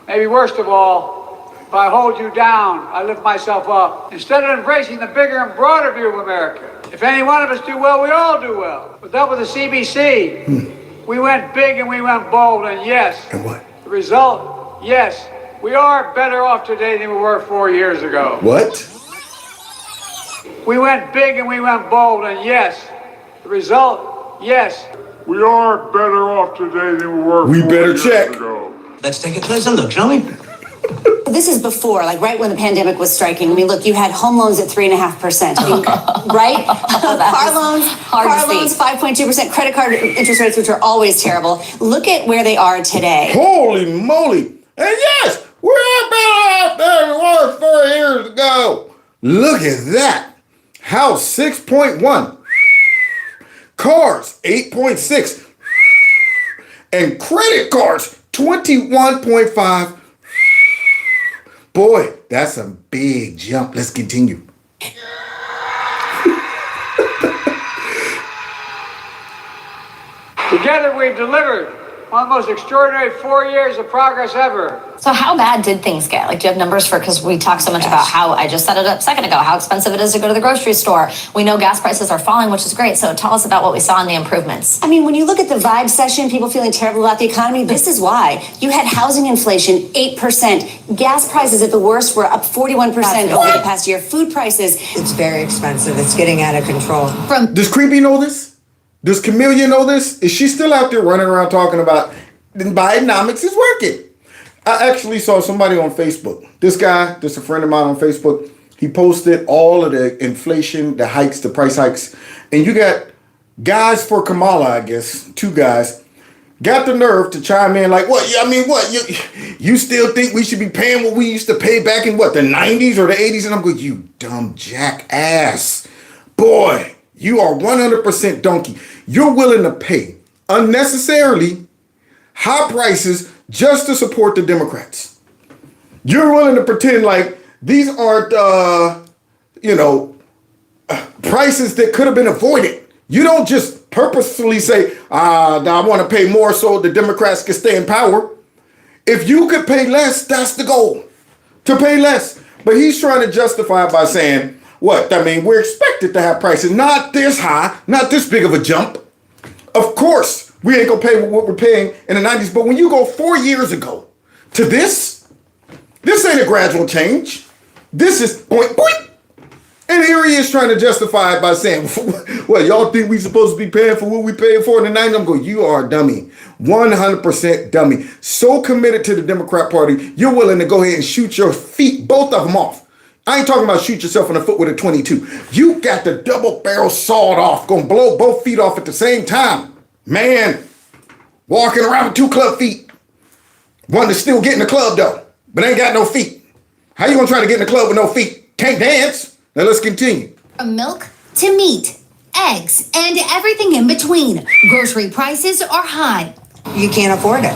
Maybe worst of all, if I hold you down, I lift myself up. Instead of embracing the bigger and broader view of America, if any one of us do well, we all do well. But that was the CBC. We went big and we went bold, and yes. And what? The result, yes. We are better off today than we were 4 years ago. What? We went big and we went bold, and yes. The result, yes. We are better off today than we were 4 years ago. Let's take a closer look, shall we? This is before, like right when the pandemic was striking. I mean, look, you had home loans at 3.5%, right? Car loans, 5.2%, credit card interest rates, which are always terrible. Look at where they are today. Holy moly. And yes, we're better out there than we were 4 years ago. Look at that. House 6.1. Cars 8.6. And credit cards 21.5. Boy, that's a big jump. Let's continue. Together we've delivered one of the most extraordinary 4 years of progress ever. So how bad did things get? Like, do you have numbers for, because we talked so much about how, I just set it up a second ago, how expensive it is to go to the grocery store. We know gas prices are falling, which is great. So tell us about what we saw in the improvements. I mean, when you look at the vibe session, people feeling terrible about the economy, this is why. You had housing inflation, 8%. Gas prices at the worst were up 41% over the past year. Food prices. It's very expensive. It's getting out of control. Does Creepy know this? Does Camellia know this? Is she still out there running around talking about Bidenomics is working? I actually saw somebody on Facebook. This guy, just a friend of mine on Facebook, he posted all of the inflation, the hikes, the price hikes. And you got guys for Kamala, I guess, 2 guys, got the nerve to chime in like, what? I mean, what? You still think we should be paying what we used to pay back in, what, the 90s or the 80s? And I'm going, you dumb jackass. Boy, you are 100% donkey. You're willing to pay unnecessarily high prices just to support the Democrats. You're willing to pretend like these aren't, prices that could have been avoided. You don't just purposefully say, I want to pay more so the Democrats can stay in power. If you could pay less, that's the goal, to pay less. But he's trying to justify it by saying, what? I mean, we're expected to have prices not this high, not this big of a jump. Of course, we ain't gonna pay what we're paying in the 90s. But when you go 4 years ago to this ain't a gradual change. This is point. And here he is trying to justify it by saying, well, y'all think we supposed to be paying for what we paid for in the 90s? I'm going, you are a dummy. 100% dummy. So committed to the Democrat Party, you're willing to go ahead and shoot your feet, both of them off. I ain't talking about shoot yourself in the foot with a 22. You got the double barrel sawed off, gonna blow both feet off at the same time. Man, walking around with 2 club feet. One to still get in the club though, but ain't got no feet. How you gonna try to get in the club with no feet? Can't dance. Now let's continue. From milk to meat, eggs, and everything in between. Grocery prices are high. You can't afford it.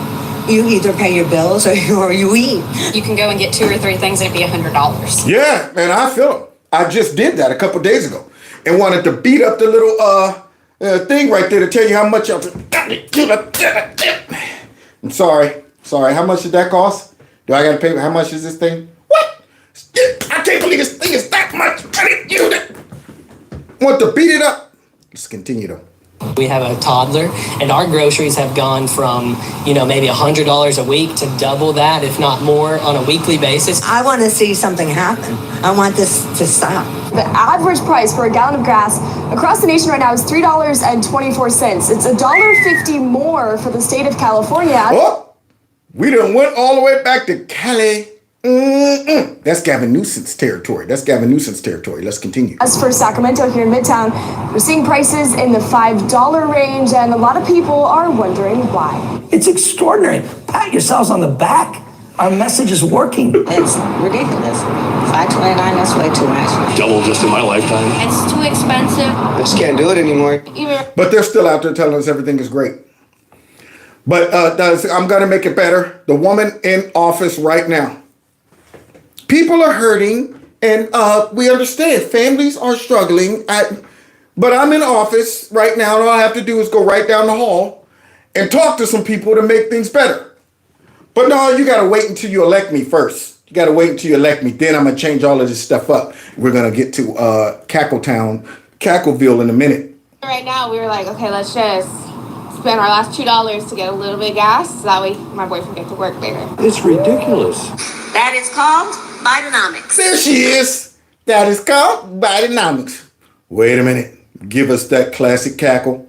You either pay your bills or you eat. You can go and get 2 or 3 things and it'd be $100. Yeah, man, I feel it. I just did that a couple days ago and wanted to beat up the little thing right there to tell you how much I'm sorry. How much did that cost? Do I gotta pay? How much is this thing? What? I can't believe this thing is that much. I didn't use it. Want to beat it up? Let's continue though. We have a toddler, and our groceries have gone from, maybe $100 a week to double that, if not more, on a weekly basis. I want to see something happen. I want this to stop. The average price for a gallon of gas across the nation right now is $3.24. It's $1.50 more for the state of California. Oh, we done went all the way back to Cali. That's Gavin Newsom's territory. Let's continue. As for Sacramento here in Midtown, we're seeing prices in the $5 range, and a lot of people are wondering why. It's extraordinary. Pat yourselves on the back. Our message is working. It's ridiculous. $5.29, that's way too much. Double just in my lifetime. It's too expensive. I just can't do it anymore. But they're still out there telling us everything is great. But I'm going to make it better. The woman in office right now. People are hurting, and we understand. Families are struggling. But I'm in office right now, and all I have to do is go right down the hall and talk to some people to make things better. But no, you got to wait until you elect me first. You got to wait until you elect me. Then I'm going to change all of this stuff up. We're going to get to Cackleville in a minute. Right now, we were like, okay, let's just spend our last $2 to get a little bit of gas, so that way my boyfriend gets to work later. It's ridiculous. That is called Bidenomics. There she is. That is called Bidenomics. Wait a minute. Give us that classic cackle.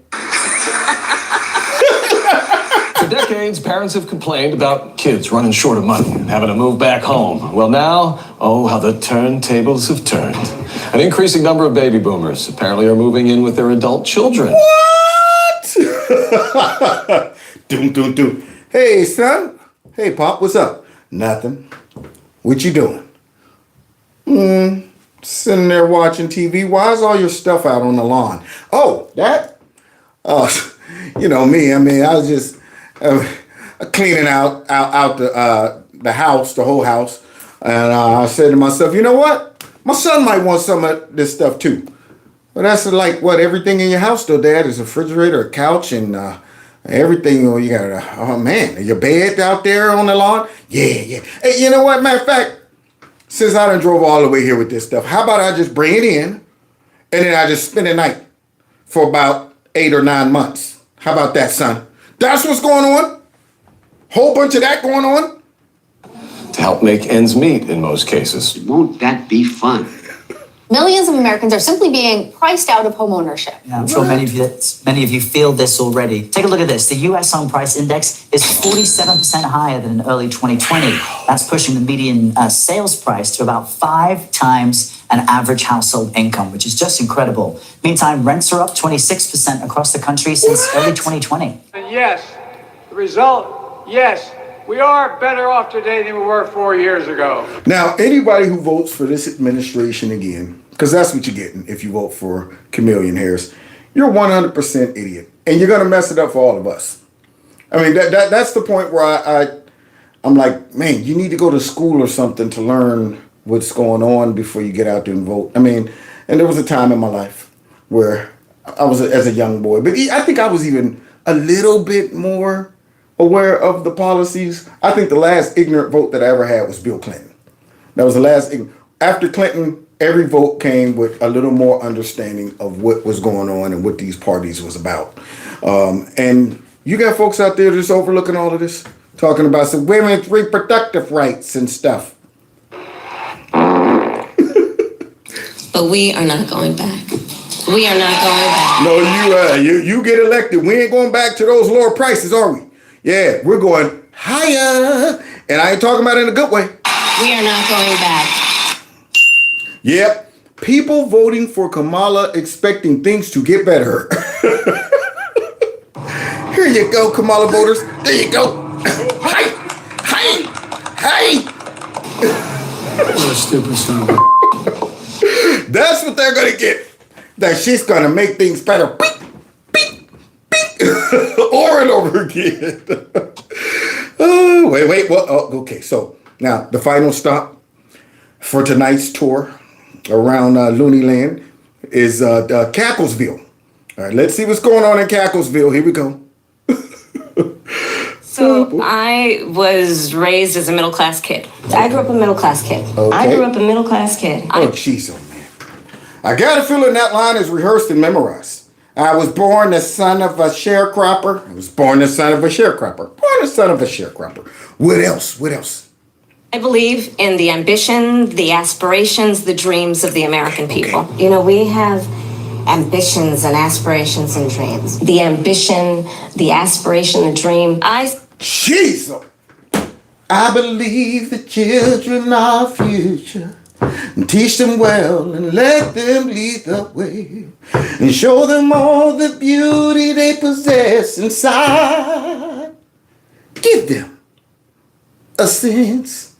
For decades, parents have complained about kids running short of money and having to move back home. Well, now, oh, how the turntables have turned. An increasing number of baby boomers apparently are moving in with their adult children. What? Doom, doom, doom. Hey, son. Hey, Pop, what's up? Nothing. What you doing? Sitting there watching TV. Why is all your stuff out on the lawn? Oh, that? You know me. I mean, I was just cleaning out the house, the whole house. And I said to myself, you know what? My son might want some of this stuff too. But that's like what everything in your house though, Dad, is a refrigerator, a couch, and everything. You got oh man, your bed out there on the lawn. Yeah. Hey, you know what? Matter of fact, since I done drove all the way here with this stuff, how about I just bring it in and then I just spend the night for about 8 or 9 months. How about that, son? That's what's going on. Whole bunch of that going on. To help make ends meet in most cases. Won't that be fun? Millions of Americans are simply being priced out of homeownership. Yeah, I'm sure many of you feel this already. Take a look at this. The U.S. home price index is 47% higher than in early 2020. That's pushing the median sales price to about 5 times an average household income, which is just incredible. Meantime, rents are up 26% across the country since early 2020. And yes, the result, yes, we are better off today than we were 4 years ago. Now, anybody who votes for this administration again, because that's what you're getting if you vote for Kamala Harris, you're 100% idiot. And you're going to mess it up for all of us. I mean, that's the point where I'm like, man, you need to go to school or something to learn what's going on before you get out there and vote. I mean, and there was a time in my life where I was as a young boy, but I think I was even a little bit more aware of the policies. I think the last ignorant vote that I ever had was Bill Clinton. That was the last. After Clinton, every vote came with a little more understanding of what was going on and what these parties was about. And you got folks out there just overlooking all of this, talking about some women's reproductive rights and stuff. But we are not going back. We are not going back. No, you get elected. We ain't going back to those lower prices, are we? Yeah, we're going higher. And I ain't talking about it in a good way. We are not going back. Yep. People voting for Kamala expecting things to get better. Here you go, Kamala voters. There you go. Hey. What a stupid son of a... That's what they're going to get. That she's going to make things better. Beep. Over and over again. Oh, wait. Well, okay. So now the final stop for tonight's tour around Looney Land is Cackleville. All right, let's see what's going on in Cackleville. Here we go. So I was raised as a middle-class kid. I grew up a middle-class kid. Okay. I grew up a middle-class kid. Oh, jeez, oh man. I got a feeling that line is rehearsed and memorized. I was born the son of a sharecropper. What else? I believe in the ambition, the aspirations, the dreams of the American people. Okay. You know, we have ambitions and aspirations and dreams. The ambition, the aspiration, the dream. Jesus! I believe the children are our future. And teach them well and let them lead the way. And show them all the beauty they possess inside. Give them a sense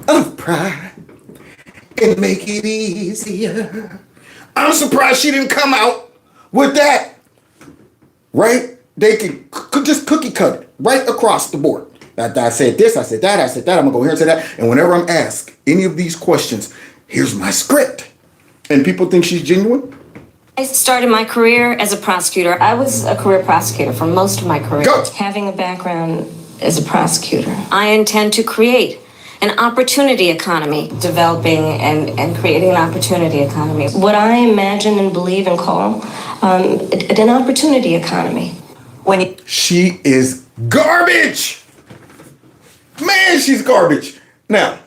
of pride and make it easier. I'm surprised she didn't come out with that. Right? They can just cookie cut it right across the board. I said this, I said that, I'm gonna go here and say that. And whenever I'm asked any of these questions, here's my script. And people think she's genuine? I started my career as a prosecutor. I was a career prosecutor for most of my career. Go. Having a background as a prosecutor, I intend to create an opportunity economy, developing and creating an opportunity economy. What I imagine and believe and call an opportunity economy. She is garbage. Man, she's garbage. Now,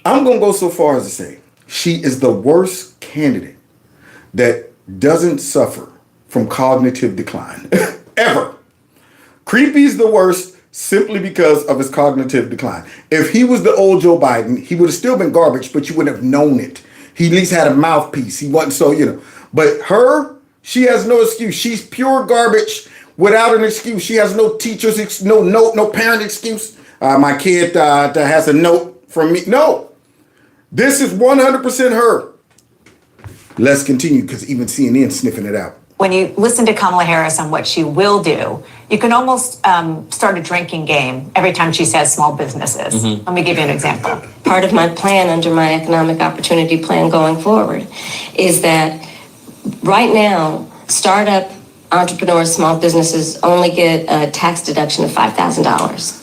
I'm going to go so far as to say she is the worst candidate that doesn't suffer from cognitive decline. Ever. Creepy's the worst simply because of his cognitive decline. If he was the old Joe Biden, he would have still been garbage, but you wouldn't have known it. He at least had a mouthpiece. He wasn't so, But her, she has no excuse. She's pure garbage without an excuse. She has no teacher's, no parent excuse. My kid has a note from me. No. This is 100% her. Let's continue, because even CNN sniffing it out. When you listen to Kamala Harris on what she will do, you can almost start a drinking game every time she says small businesses. Let me give you an example. Part of my plan under my economic opportunity plan going forward is that right now, startup entrepreneurs, small businesses only get a tax deduction of $5,000.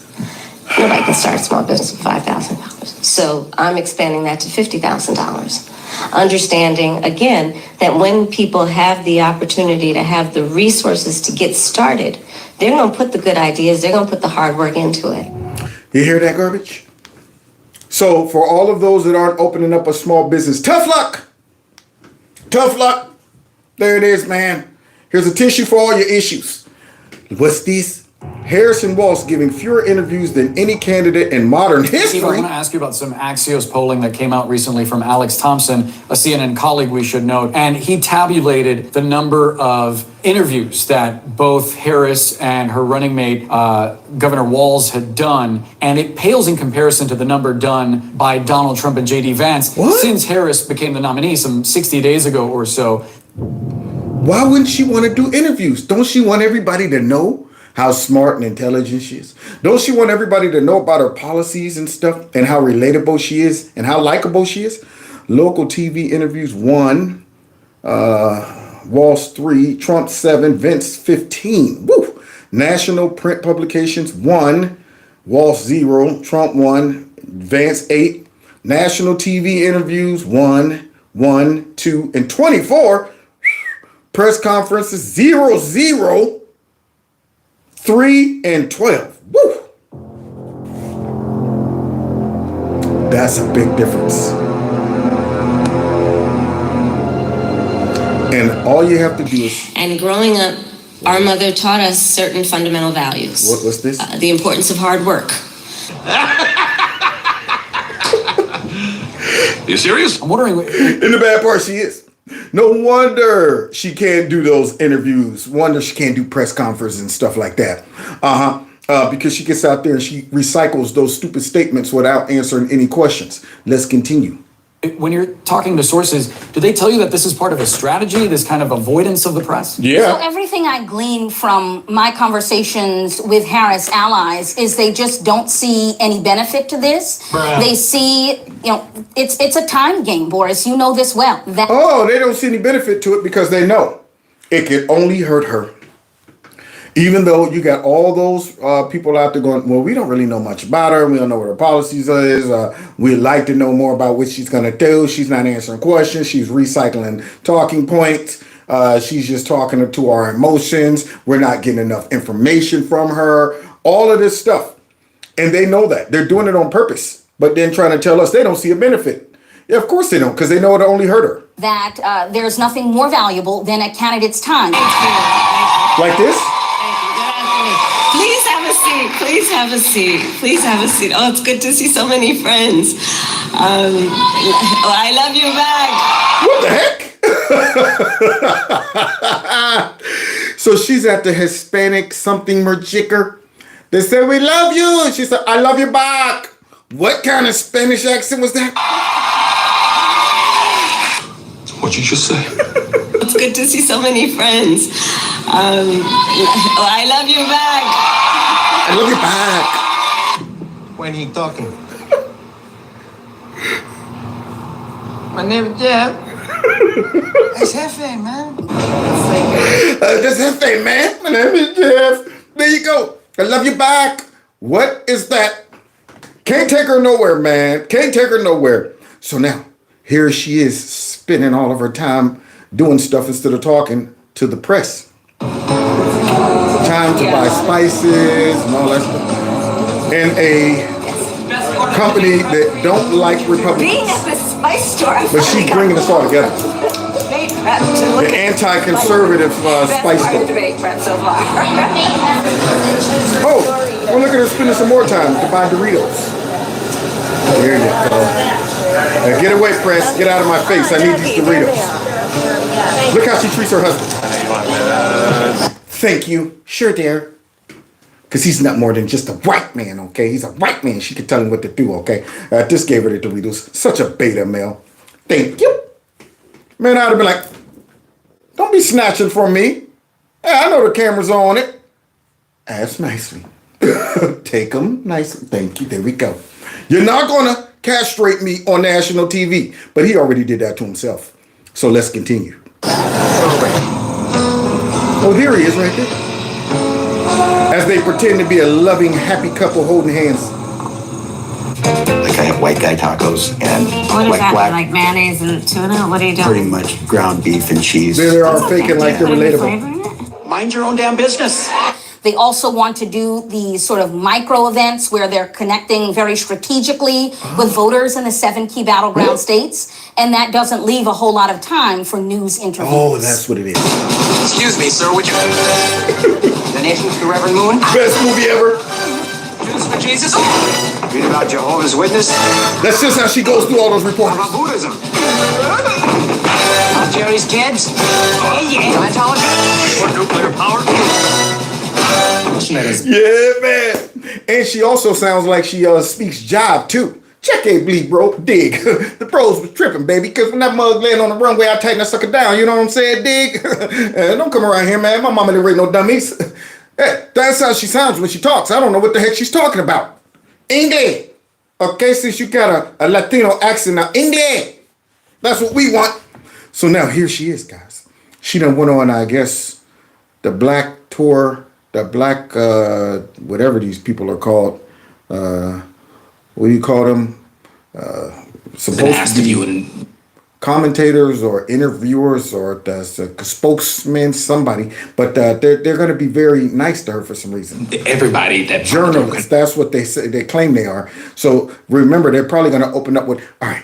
Nobody can start a small business with $5,000. So I'm expanding that to $50,000. Understanding, again, that when people have the opportunity to have the resources to get started, they're going to put the good ideas, they're going to put the hard work into it. You hear that garbage? So for all of those that aren't opening up a small business, tough luck. Tough luck. There it is, man. Here's a tissue for all your issues. What's this? Harrison Walsh giving fewer interviews than any candidate in modern history. Steve, I want to ask you about some Axios polling that came out recently from Alex Thompson, a CNN colleague we should note. And he tabulated the number of interviews that both Harris and her running mate, Governor Walz, had done. And it pales in comparison to the number done by Donald Trump and J.D. Vance since Harris became the nominee some 60 days ago or so. Why wouldn't she want to do interviews? Don't she want everybody to know how smart and intelligent she is? Don't she want everybody to know about her policies and stuff and how relatable she is and how likable she is? Local TV interviews 1, Walsh 3, Trump 7, Vance 15. Woo! National print publications 1, Walsh 0, Trump 1, Vance 8. National TV interviews 1, 2, and 24. Press conferences 0, 3, and 12. Woo! That's a big difference. And all you have to do is... And growing up, our mother taught us certain fundamental values. What's this? The importance of hard work. You serious? I'm wondering... And the bad part, she is. No wonder she can't do those interviews. Wonder she can't do press conferences and stuff like that. Because she gets out there and she recycles those stupid statements without answering any questions. Let's continue. When you're talking to sources, do they tell you that this is part of a strategy, this kind of avoidance of the press? So everything I glean from my conversations with Harris allies is they just don't see any benefit to this. They see, it's a time game, Boris. You know this well. They don't see any benefit to it because they know it could only hurt her. Even though you got all those people out there going, well, we don't really know much about her. We don't know what her policies is. We'd like to know more about what she's going to do. She's not answering questions. She's recycling talking points. She's just talking to our emotions. We're not getting enough information from her. All of this stuff. And they know that. They're doing it on purpose. But then trying to tell us they don't see a benefit. Yeah, of course they don't, because they know it'll only hurt her. That there's nothing more valuable than a candidate's time. Like this? Please have a seat. Please have a seat. Please have a seat. Oh, it's good to see so many friends. I love you back. What the heck? So she's at the Hispanic something merjicker. They said, we love you. And she said, I love you back. What kind of Spanish accent was that? What'd you just say? It's good to see so many friends. I love you back. I love you back. When he talking? My name is Jeff. It's Jefe, man. That's Jefe, man. My name is Jeff. There you go. I love you back. What is that? Can't take her nowhere, man. Can't take her nowhere. So now, here she is spending all of her time doing stuff instead of talking to the press. Time to buy spices and all that stuff. And a company that don't like Republicans. Being at the spice store, but she's bringing us all together. The anti-conservative Spice Girl. Oh, well, look at her spending some more time to buy Doritos. There you go. Get away, Press. Get out of my face. I need these Doritos. Look how she treats her husband. Thank you. Sure, dear. Because he's not more than just a white man, okay? He's a white man. She can tell him what to do, okay? Just gave her the Doritos. Such a beta male. Thank you. Man, I'd have been like, don't be snatching from me. Hey, I know the camera's on it. Ask nicely. Take them nicely. Thank you. There we go. You're not going to castrate me on national TV. But he already did that to himself. So let's continue. Oh, there he is right there. As they pretend to be a loving, happy couple holding hands. Like I have white guy tacos and What is like that? black, Like mayonnaise and tuna? What are you doing? pretty much ground beef and cheese. There they are faking like they're relatable. Mind your own damn business. They also want to do these sort of micro events where they're connecting very strategically with voters in the 7 key battleground states. And that doesn't leave a whole lot of time for news interviews. Oh, that's what it is. Excuse me, sir, would you... Donations to Reverend Moon? Best movie ever. Jews for Jesus? Read about Jehovah's Witness? That's just how she goes through all those reports. How about Buddhism? About Jerry's kids? Scientology? Or nuclear power? Yeah, man. And she also sounds like she speaks jive, too. Check a bleed, bro. Dig. The pros was tripping, baby, because when that mug landed on the runway, I tightened that sucker down. You know what I'm saying? Dig. Don't come around here, man. My mama didn't raise no dummies. Hey, that's how she sounds when she talks. I don't know what the heck she's talking about. English. Okay, since you got a Latino accent now. English. That's what we want. So now here she is, guys. She done went on, I guess, the Black Tour, the Black, whatever these people are called. What do you call them? Supposed to be commentators or interviewers or the spokesman, somebody. But they're going to be very nice to her for some reason. Everybody that Journalists, that's what they say. They claim they are. So remember, they're probably going to open up with, all right,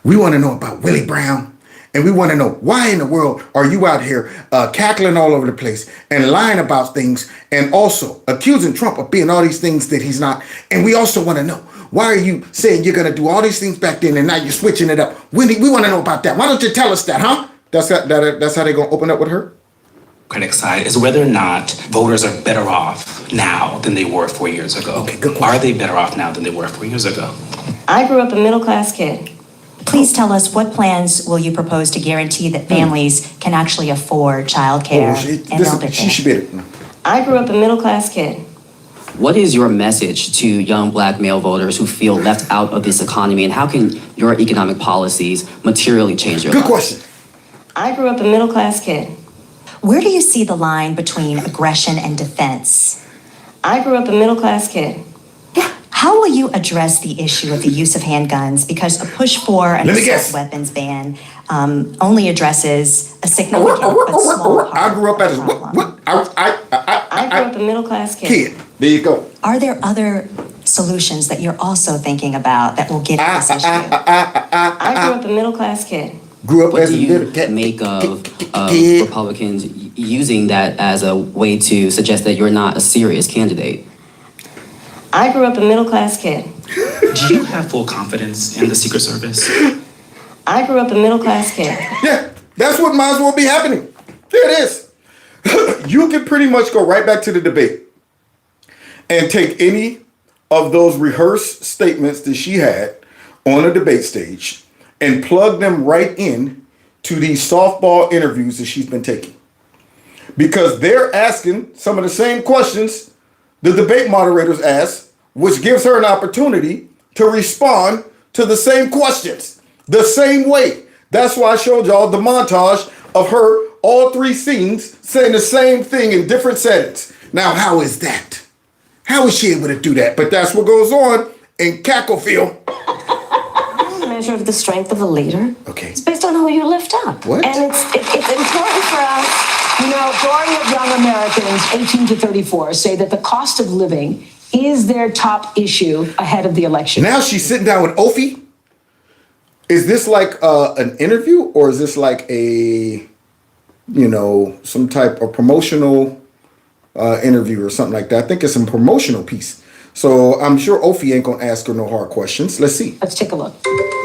we want to know about Willie Brown. And we want to know, why in the world are you out here cackling all over the place and lying about things and also accusing Trump of being all these things that he's not? And we also want to know, why are you saying you're going to do all these things back then and now you're switching it up? We want to know about that. Why don't you tell us that, huh? That's how they're going to open up with her? critic side is whether or not voters are better off now than they were 4 years ago. Okay, good question. Are they better off now than they were 4 years ago? I grew up a middle-class kid. Please tell us, what plans will you propose to guarantee that families can actually afford childcare and elder She should care? be it. I grew up a middle-class kid. What is your message to young Black male voters who feel left out of this economy, and how can your economic policies materially change your lives? Good question. I grew up a middle-class kid. Where do you see the line between aggression and defense? I grew up a middle-class kid. How will you address the issue of the use of handguns? Because a push for an assault weapons ban only addresses a significant but small part. I grew up as I grew up a middle-class kid. There you go. Are there other solutions that you're also thinking about that will get at this issue? I grew up a middle-class kid. Grew up What as do a you little cat. make of Republicans using that as a way to suggest that you're not a serious candidate? I grew up a middle-class kid. Do you have full confidence in the Secret Service? I grew up a middle-class kid. Yeah, that's what might as well be happening. There it is. You can pretty much go right back to the debate and take any of those rehearsed statements that she had on a debate stage and plug them right in to these softball interviews that she's been taking. Because they're asking some of the same questions the debate moderators ask, which gives her an opportunity to respond to the same questions, the same way. That's why I showed y'all the montage of her, all three scenes, saying the same thing in different settings. Now, how is that? How is she able to do that? But that's what goes on in Cackleville. Measure of the strength of a leader. Okay. It's based on who you lift up. What? And it's important for us. You know, majority of young Americans, 18 to 34, say that the cost of living is their top issue ahead of the election. Now she's sitting down with Opie. Is this like an interview, or is this like a, some type of promotional interview or something like that? I think it's a promotional piece. So I'm sure Ophi ain't gonna ask her no hard questions. Let's see. Let's take a look.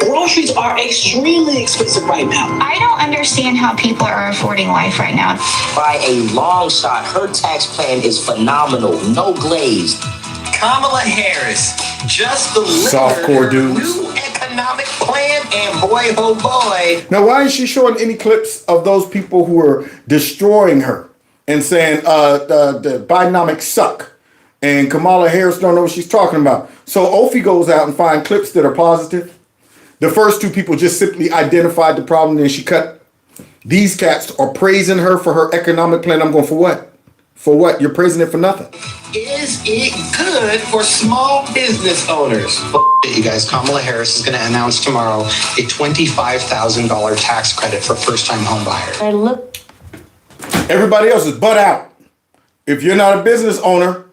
Groceries are extremely expensive right now. I don't understand how people are affording life right now. By a long shot, her tax plan is phenomenal. No glaze. Kamala Harris just delivered Softcore dudes. new economic plan, and boy, oh boy. Now, why is she showing any clips of those people who are destroying her and saying the Bidenomics suck? And Kamala Harris don't know what she's talking about. So Ophi goes out and finds clips that are positive. The first two people just simply identified the problem, and she cut. These cats are praising her for her economic plan. I'm going, for what? For what? You're praising it for nothing. Is it good for small business owners? You guys, Kamala Harris is going to announce tomorrow a $25,000 tax credit for first-time home buyers. I look. Everybody else is butt out. If you're not a business owner,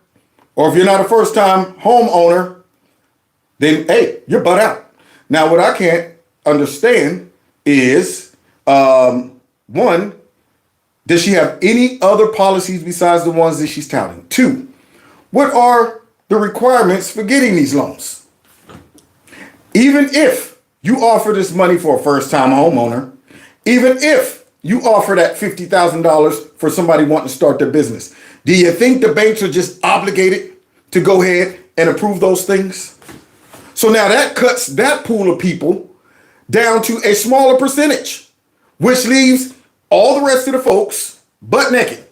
or if you're not a first-time homeowner, then, hey, you're butt out. Now, what I can't understand is, one, does she have any other policies besides the ones that she's touting? Two, what are the requirements for getting these loans? Even if you offer this money for a first-time homeowner, even if you offer that $50,000 for somebody wanting to start their business, do you think the banks are just obligated to go ahead and approve those things? So now that cuts that pool of people down to a smaller percentage, which leaves all the rest of the folks butt naked.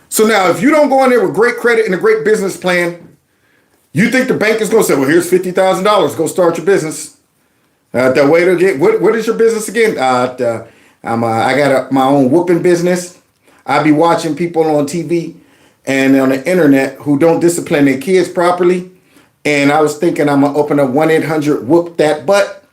So now if you don't go in there with great credit and a great business plan, you think the bank is going to say, well, here's $50,000, go start your business. The way to get, what is your business again? I got my own whooping business. I be watching people on TV and on the internet who don't discipline their kids properly. And I was thinking I'm going to open up 1-800 whoop that butt.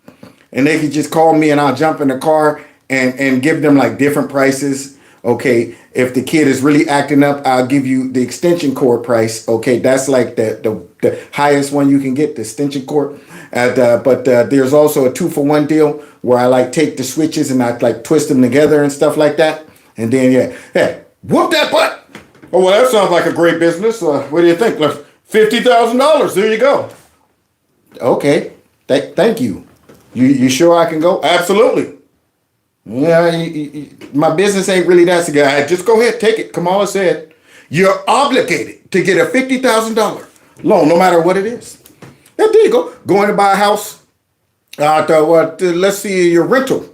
And they could just call me and I'll jump in the car and give them like different prices. Okay, if the kid is really acting up, I'll give you the extension cord price. Okay, that's like the highest one you can get, the extension cord. But there's also a 2-for-1 deal where I like take the switches and I like twist them together and stuff like that. And then, hey, whoop that butt. Oh, well, that sounds like a great business. What do you think? $50,000. There you go. Okay, thank you. You sure I can go? Absolutely. Yeah, my business ain't really that guy. Just go ahead, take it. Kamala said you're obligated to get a $50,000 loan, no matter what it is. Yeah, there you go. Going to buy a house. Let's see your rental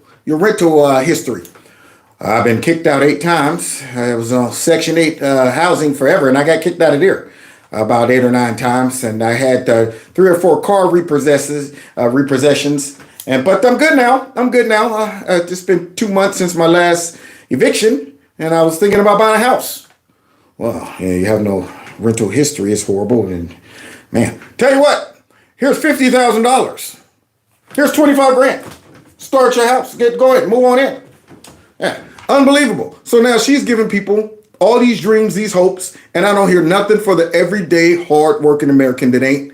history. I've been kicked out 8 times. I was on Section 8 housing forever, and I got kicked out of there about 8 or 9 times. And I had 3 or 4 car repossessions. But I'm good now. It's just been 2 months since my last eviction, and I was thinking about buying a house. Well, yeah, you have no rental history. It's horrible. And man, tell you what, here's $50,000. Here's 25 grand. Start your house. Go ahead, move on in. Yeah, unbelievable. So now she's giving people all these dreams, these hopes, and I don't hear nothing for the everyday hard-working American that ain't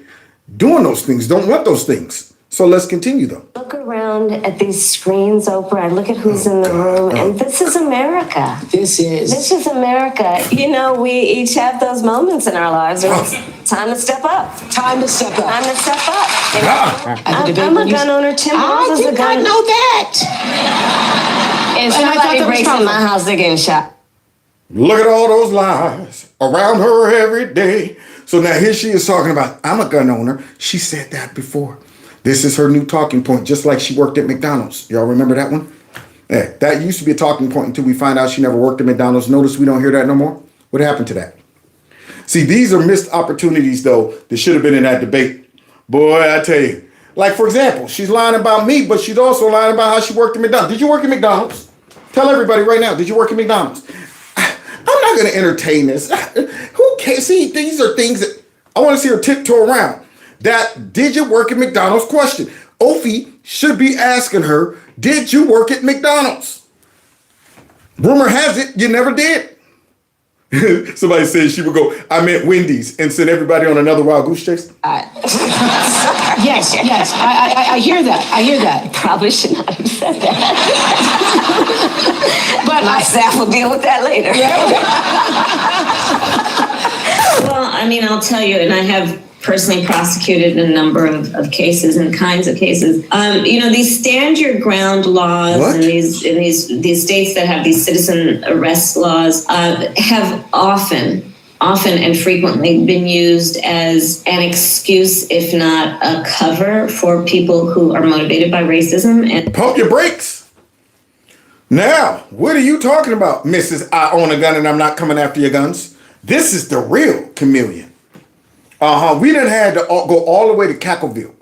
doing those things, don't want those things. So let's continue, though. Look around at these screens, Oprah. I look at who's in the room, and this is America. This is America. You know, we each have those moments in our lives where it's time to step up. Time to step up. Time to step up. You know? I'm a gun owner. Tim Rose is a gun. I know that. If somebody breaks in my house, they're getting shot. Look at all those lies around her every day. So now here she is talking about, I'm a gun owner. She said that before. This is her new talking point, just like she worked at McDonald's. Y'all remember that one? Yeah, that used to be a talking point until we find out she never worked at McDonald's. Notice we don't hear that no more. What happened to that? See, these are missed opportunities, though, that should have been in that debate. Boy, I tell you. Like, for example, she's lying about me, but she's also lying about how she worked at McDonald's. Did you work at McDonald's? Tell everybody right now, did you work at McDonald's? I'm not going to entertain this. Who cares? See, these are things that I want to see her tiptoe around. That did you work at McDonald's question. Ophi should be asking her, did you work at McDonald's? Rumor has it you never did. Somebody said she would go, I meant Wendy's, and send everybody on another wild goose chase. Yes, I hear that. I hear that. Probably should not have said that. But my staff will deal with that later. Well, I mean, I'll tell you, and I have personally prosecuted a number of cases and kinds of cases. These stand your ground laws and these states that have these citizen arrest laws have often and frequently been used as an excuse, if not a cover, for people who are motivated by racism. And pump your brakes. Now, what are you talking about, Mrs. I own a gun and I'm not coming after your guns? This is the real chameleon. We done had to go all the way to Cackleville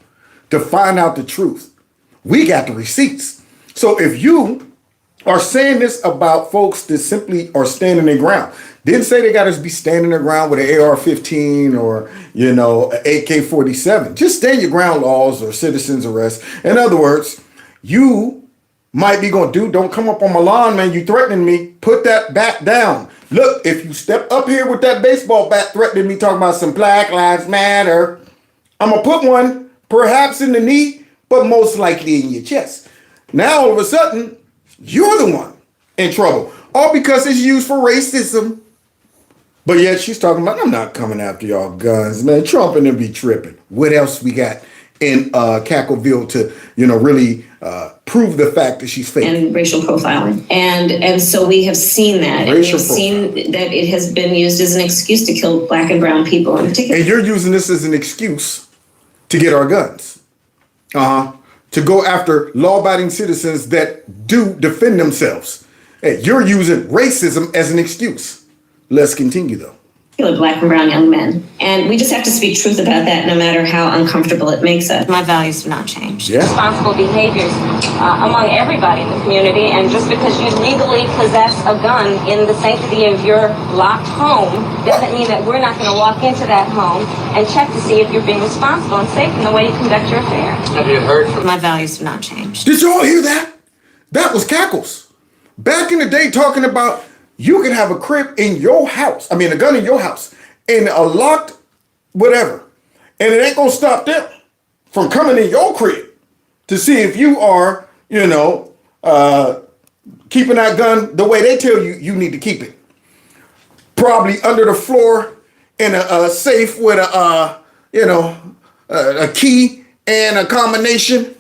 to find out the truth. We got the receipts. So if you are saying this about folks that simply are standing their ground, didn't say they got to be standing their ground with an AR-15 or, an AK-47. Just stand your ground laws or citizens arrest. In other words, you might be going, dude, don't come up on my lawn, man. You threatening me. Put that bat down. Look, if you step up here with that baseball bat threatening me, talking about some Black Lives Matter, I'm going to put one perhaps in the knee, but most likely in your chest. Now, all of a sudden, you're the one in trouble. All because it's used for racism. But yet she's talking about, I'm not coming after y'all guns, man. Trump and them be tripping. What else we got in Cackleville to, really prove the fact that she's fake? And racial profiling. And so we have seen that. And we've seen that it has been used as an excuse to kill Black and brown people in particular. And you're using this as an excuse to get our guns. To go after law-abiding citizens that do defend themselves. Hey, you're using racism as an excuse. Let's continue, though. Black and brown young men. And we just have to speak truth about that, no matter how uncomfortable it makes us. My values have not changed. Yeah. Responsible behaviors among everybody in the community. And just because you legally possess a gun in the sanctity of your locked home doesn't mean that we're not going to walk into that home and check to see if you're being responsible and safe in the way you conduct your affairs. Have you heard from... My values have not changed. Did you all hear that? That was Cackles. Back in the day, talking about you can have a crib in your house. I mean, a gun in your house and a locked whatever. And it ain't going to stop them from coming in your crib to see if you are, keeping that gun the way they tell you you need to keep it. Probably under the floor in a safe with a key and a combination.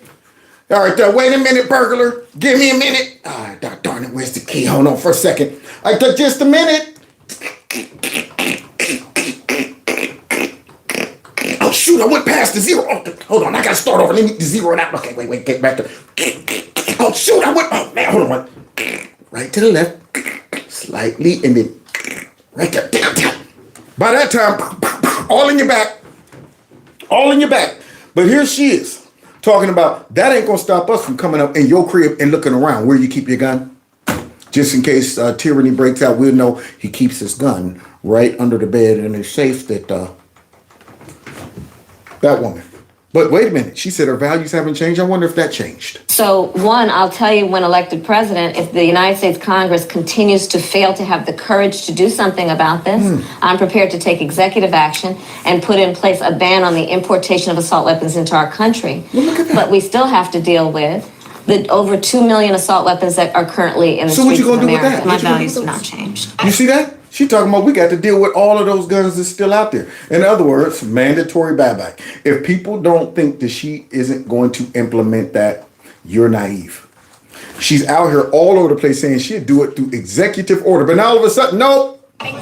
All right, wait a minute, burglar. Give me a minute. All right, darn it, where's the key? Hold on for a second. I took just a minute. Oh, shoot, I went past the zero. Oh, hold on, I got to start over. Let me zero it out. Okay, wait, get back to... Oh, shoot, I went... Oh, man, hold on. Right to the left, slightly, and then right there. Down. By that time, all in your back. But here she is. Talking about that ain't gonna stop us from coming up in your crib and looking around where you keep your gun. Just in case tyranny breaks out, we'll know he keeps his gun right under the bed in a safe that woman. But wait a minute, she said her values haven't changed. I wonder if that changed. So one, I'll tell you, when elected president, if the United States Congress continues to fail to have the courage to do something about this, I'm prepared to take executive action and put in place a ban on the importation of assault weapons into our country. Well, look at that. But we still have to deal with the over 2 million assault weapons that are currently in the So what streets you of gonna do with America. that? My values have not changed. You see that? She talking about we got to deal with all of those guns that's still out there. In other words, mandatory buyback. If people don't think that she isn't going to implement that, you're naive. She's out here all over the place saying she'd do it through executive order, but now all of a sudden, no. Yeah, I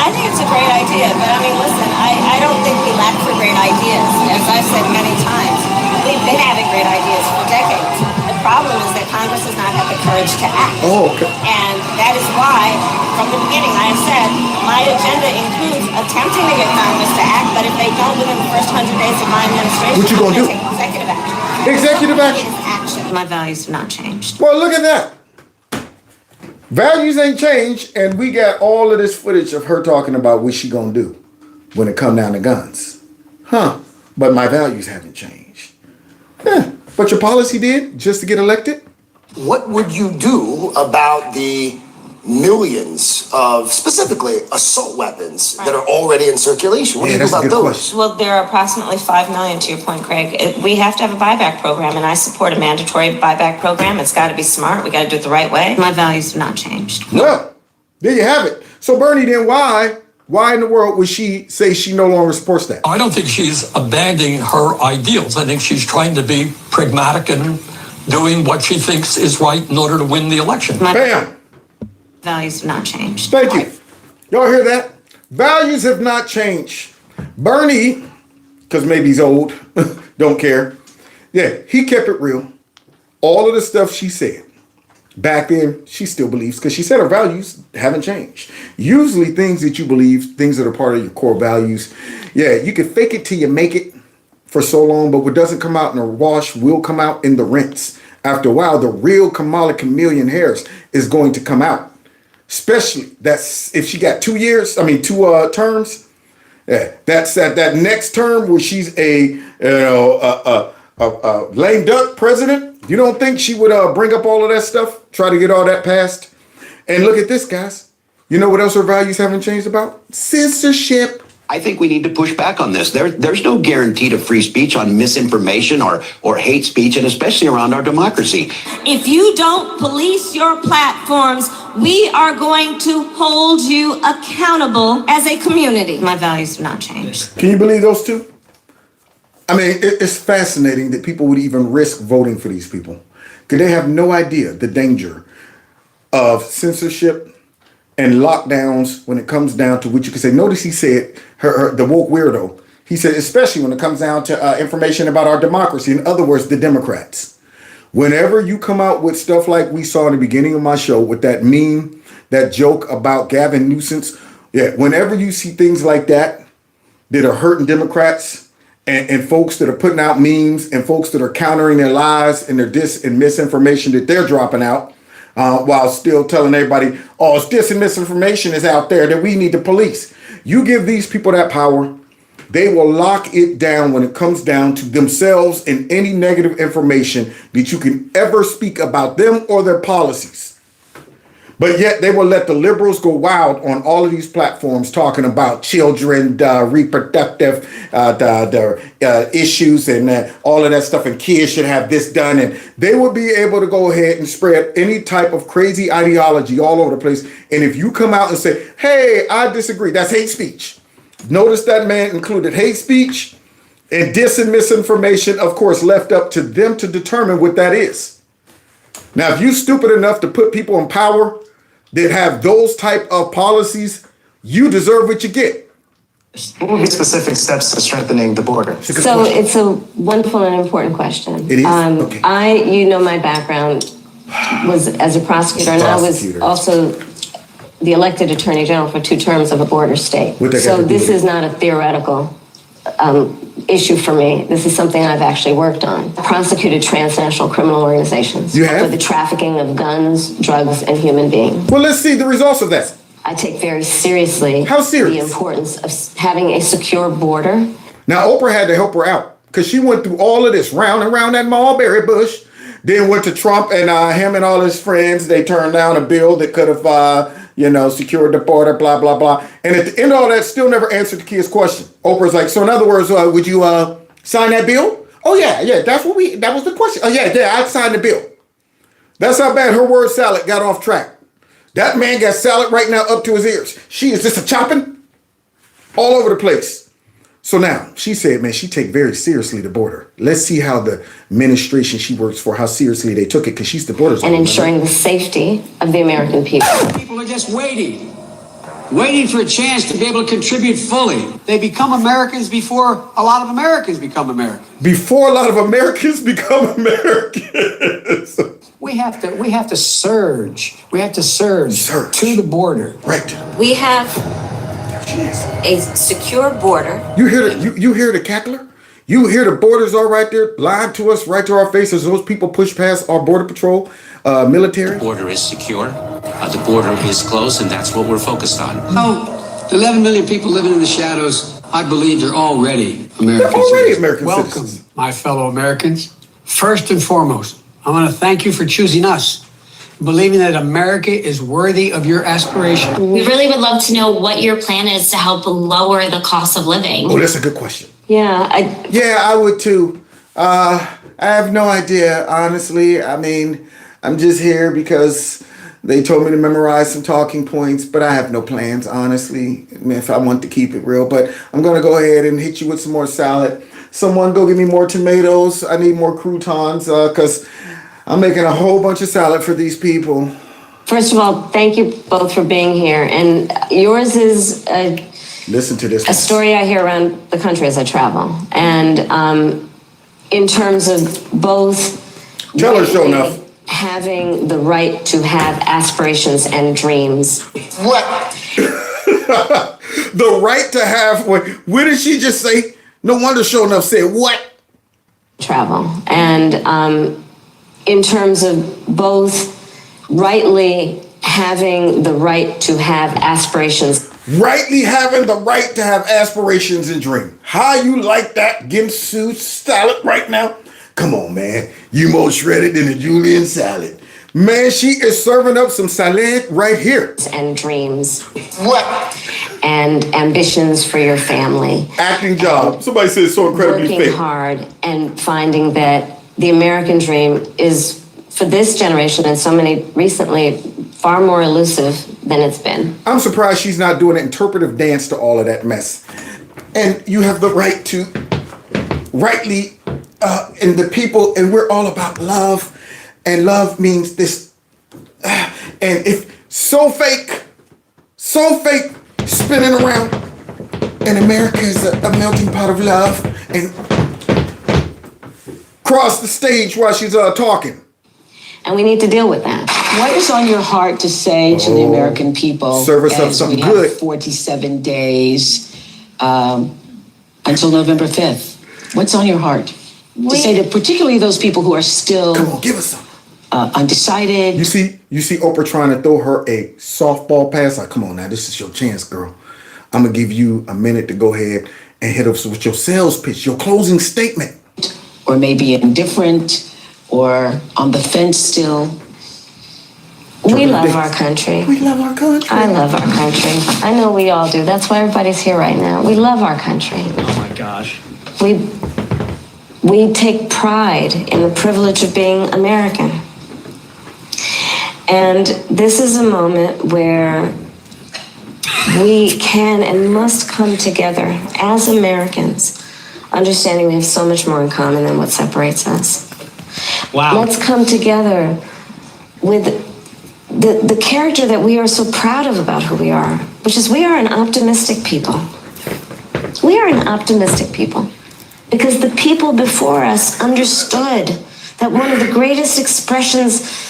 think it's a great idea, but I mean, listen, I don't think we lack for great ideas. As I've said many times, we've been having great ideas for decades. The problem is that Congress has not had the courage to act. Oh, okay. And that is why, from the beginning, I have said, my agenda includes attempting to get Congress to act, but if they don't within the first 100 days of my administration, What you gonna do? take executive action. Executive action. My values have not changed. Well, look at that. Values ain't changed, and we got all of this footage of her talking about what she gonna do when it come down to guns. But my values haven't changed. But your policy did, just to get elected? What would you do about the millions of specifically assault weapons that are already in circulation. What do you think about those? Well, there are approximately 5 million, to your point, Craig. We have to have a buyback program, and I support a mandatory buyback program. It's got to be smart. We got to do it the right way. My values have not changed. Well, there you have it. So Bernie, then why in the world would she say she no longer supports that? I don't think she's abandoning her ideals. I think she's trying to be pragmatic and doing what she thinks is right in order to win the election. Bam! Values have not changed. Thank you. Y'all hear that? Values have not changed. Bernie, because maybe he's old, don't care. Yeah, he kept it real. All of the stuff she said back then, she still believes, because she said her values haven't changed. Usually things that you believe, things that are part of your core values, yeah, you can fake it till you make it for so long, but what doesn't come out in a wash will come out in the rinse. After a while, the real Kamala Chameleon Harris is going to come out. Especially that's if she got 2 terms. Yeah, that's that next term where she's a lame duck president. You don't think she would bring up all of that stuff, try to get all that passed? And look at this, guys. You know what else her values haven't changed about? Censorship. I think we need to push back on this. There's no guarantee to free speech on misinformation or hate speech, and especially around our democracy. If you don't police your platforms, we are going to hold you accountable as a community. My values have not changed. Can you believe those two? I mean, it's fascinating that people would even risk voting for these people, because they have no idea the danger of censorship and lockdowns when it comes down to what you can say. Notice he said, the woke weirdo, he said, especially when it comes down to information about our democracy. In other words, the Democrats. Whenever you come out with stuff like we saw in the beginning of my show with that meme, that joke about Gavin Newsom, yeah, whenever you see things like that are hurting Democrats and folks that are putting out memes and folks that are countering their lies and their misinformation that they're dropping out, while still telling everybody, oh, it's this and misinformation is out there that we need to police. You give these people that power, they will lock it down when it comes down to themselves and any negative information that you can ever speak about them or their policies. But yet they will let the liberals go wild on all of these platforms talking about children, reproductive issues and all of that stuff, and kids should have this done. And they will be able to go ahead and spread any type of crazy ideology all over the place. And if you come out and say, hey, I disagree, that's hate speech. Notice that man included hate speech and dis and misinformation, of course, left up to them to determine what that is. Now, if you're stupid enough to put people in power that have those type of policies, you deserve what you get. What would be specific steps to strengthening the border? So it's a wonderful and important question. It is? Okay. My background was as a prosecutor, and I was also the elected attorney general for 2 terms of a border state. So this is not a theoretical issue for me. This is something I've actually worked on. Prosecuted transnational criminal organizations for the trafficking of guns, drugs, and human beings. Well, let's see the results of that. I take very seriously the importance of having a secure border. Now, Oprah had to help her out because she went through all of this round and round that mulberry bush, then went to Trump and him and all his friends. They turned down a bill that could have secured the border, blah, blah, blah. And at the end of all that, still never answered the kid's question. Oprah's like, so in other words, would you sign that bill? Oh, yeah, that was the question. Oh, yeah, I'd sign the bill. That's how bad her word salad got off track. That man got salad right now up to his ears. Is this a chopping? All over the place. So now, she said, man, she take very seriously the border. Let's see how the administration she works for, how seriously they took it, because she's the border. And ensuring the safety of the American people. People are just waiting for a chance to be able to contribute fully. They become Americans before a lot of Americans become Americans. Before a lot of Americans become Americans. We have to surge. We have to surge to the border. Right. We have a secure border. You hear the cackler? You hear the borders are right there, lying to us, right to our faces. Those people push past our border patrol, military. The border is secure. The border is closed, and that's what we're focused on. The 11 million people living in the shadows, I believe they're already Americans. They're already American Welcome, citizens. my fellow Americans. First and foremost, I want to thank you for choosing us believing that America is worthy of your aspiration. We really would love to know what your plan is to help lower the cost of living. Oh, that's a good question. Yeah, I would too. I have no idea, honestly. I mean, I'm just here because they told me to memorize some talking points, but I have no plans, honestly. I mean, if I want to keep it real, but I'm gonna go ahead and hit you with some more salad. Someone go give me more tomatoes. I need more croutons, because I'm making a whole bunch of salad for these people. First of all, thank you both for being here. And yours is Listen to this. a story I hear around the country as I travel. And in terms of both Tell her, show enough. having the right to have aspirations and dreams. What? The right to have what? What did she just say? No wonder show enough said what? Travel. And in terms of both rightly having the right to have aspirations. Rightly having the right to have aspirations and dream. How you like that Ginsu salad right now? Come on, man. You more shredded than a Julian salad. Man, she is serving up some salad right here. And dreams. What? And ambitions for your family. Acting job. Somebody said it's so incredibly Working fake. hard and finding that the American dream is, for this generation and so many recently, far more elusive than it's been. I'm surprised she's not doing an interpretive dance to all of that mess. And you have the right to rightly, and the people, and we're all about love. And love means this. And if so fake, spinning around. And America is a melting pot of love. And cross the stage while she's talking. And we need to deal with that. What is on your heart to say to the American people serve us up as something we good. have 47 days until November 5th? What's on your heart? To say to particularly those people who are still Come on, give us some. Undecided. You see Oprah trying to throw her a softball pass? Like, come on now, this is your chance, girl. I'm going to give you a minute to go ahead and hit us with your sales pitch, your closing statement. Or maybe indifferent or on the fence still. We love our country. We love our country. I love our country. I know we all do. That's why everybody's here right now. We love our country. Oh my gosh. We take pride in the privilege of being American. And this is a moment where we can and must come together as Americans, understanding we have so much more in common than what separates us. Wow. Let's come together with the character that we are so proud of about who we are, which is we are an optimistic people. We are an optimistic people because the people before us understood that one of the greatest expressions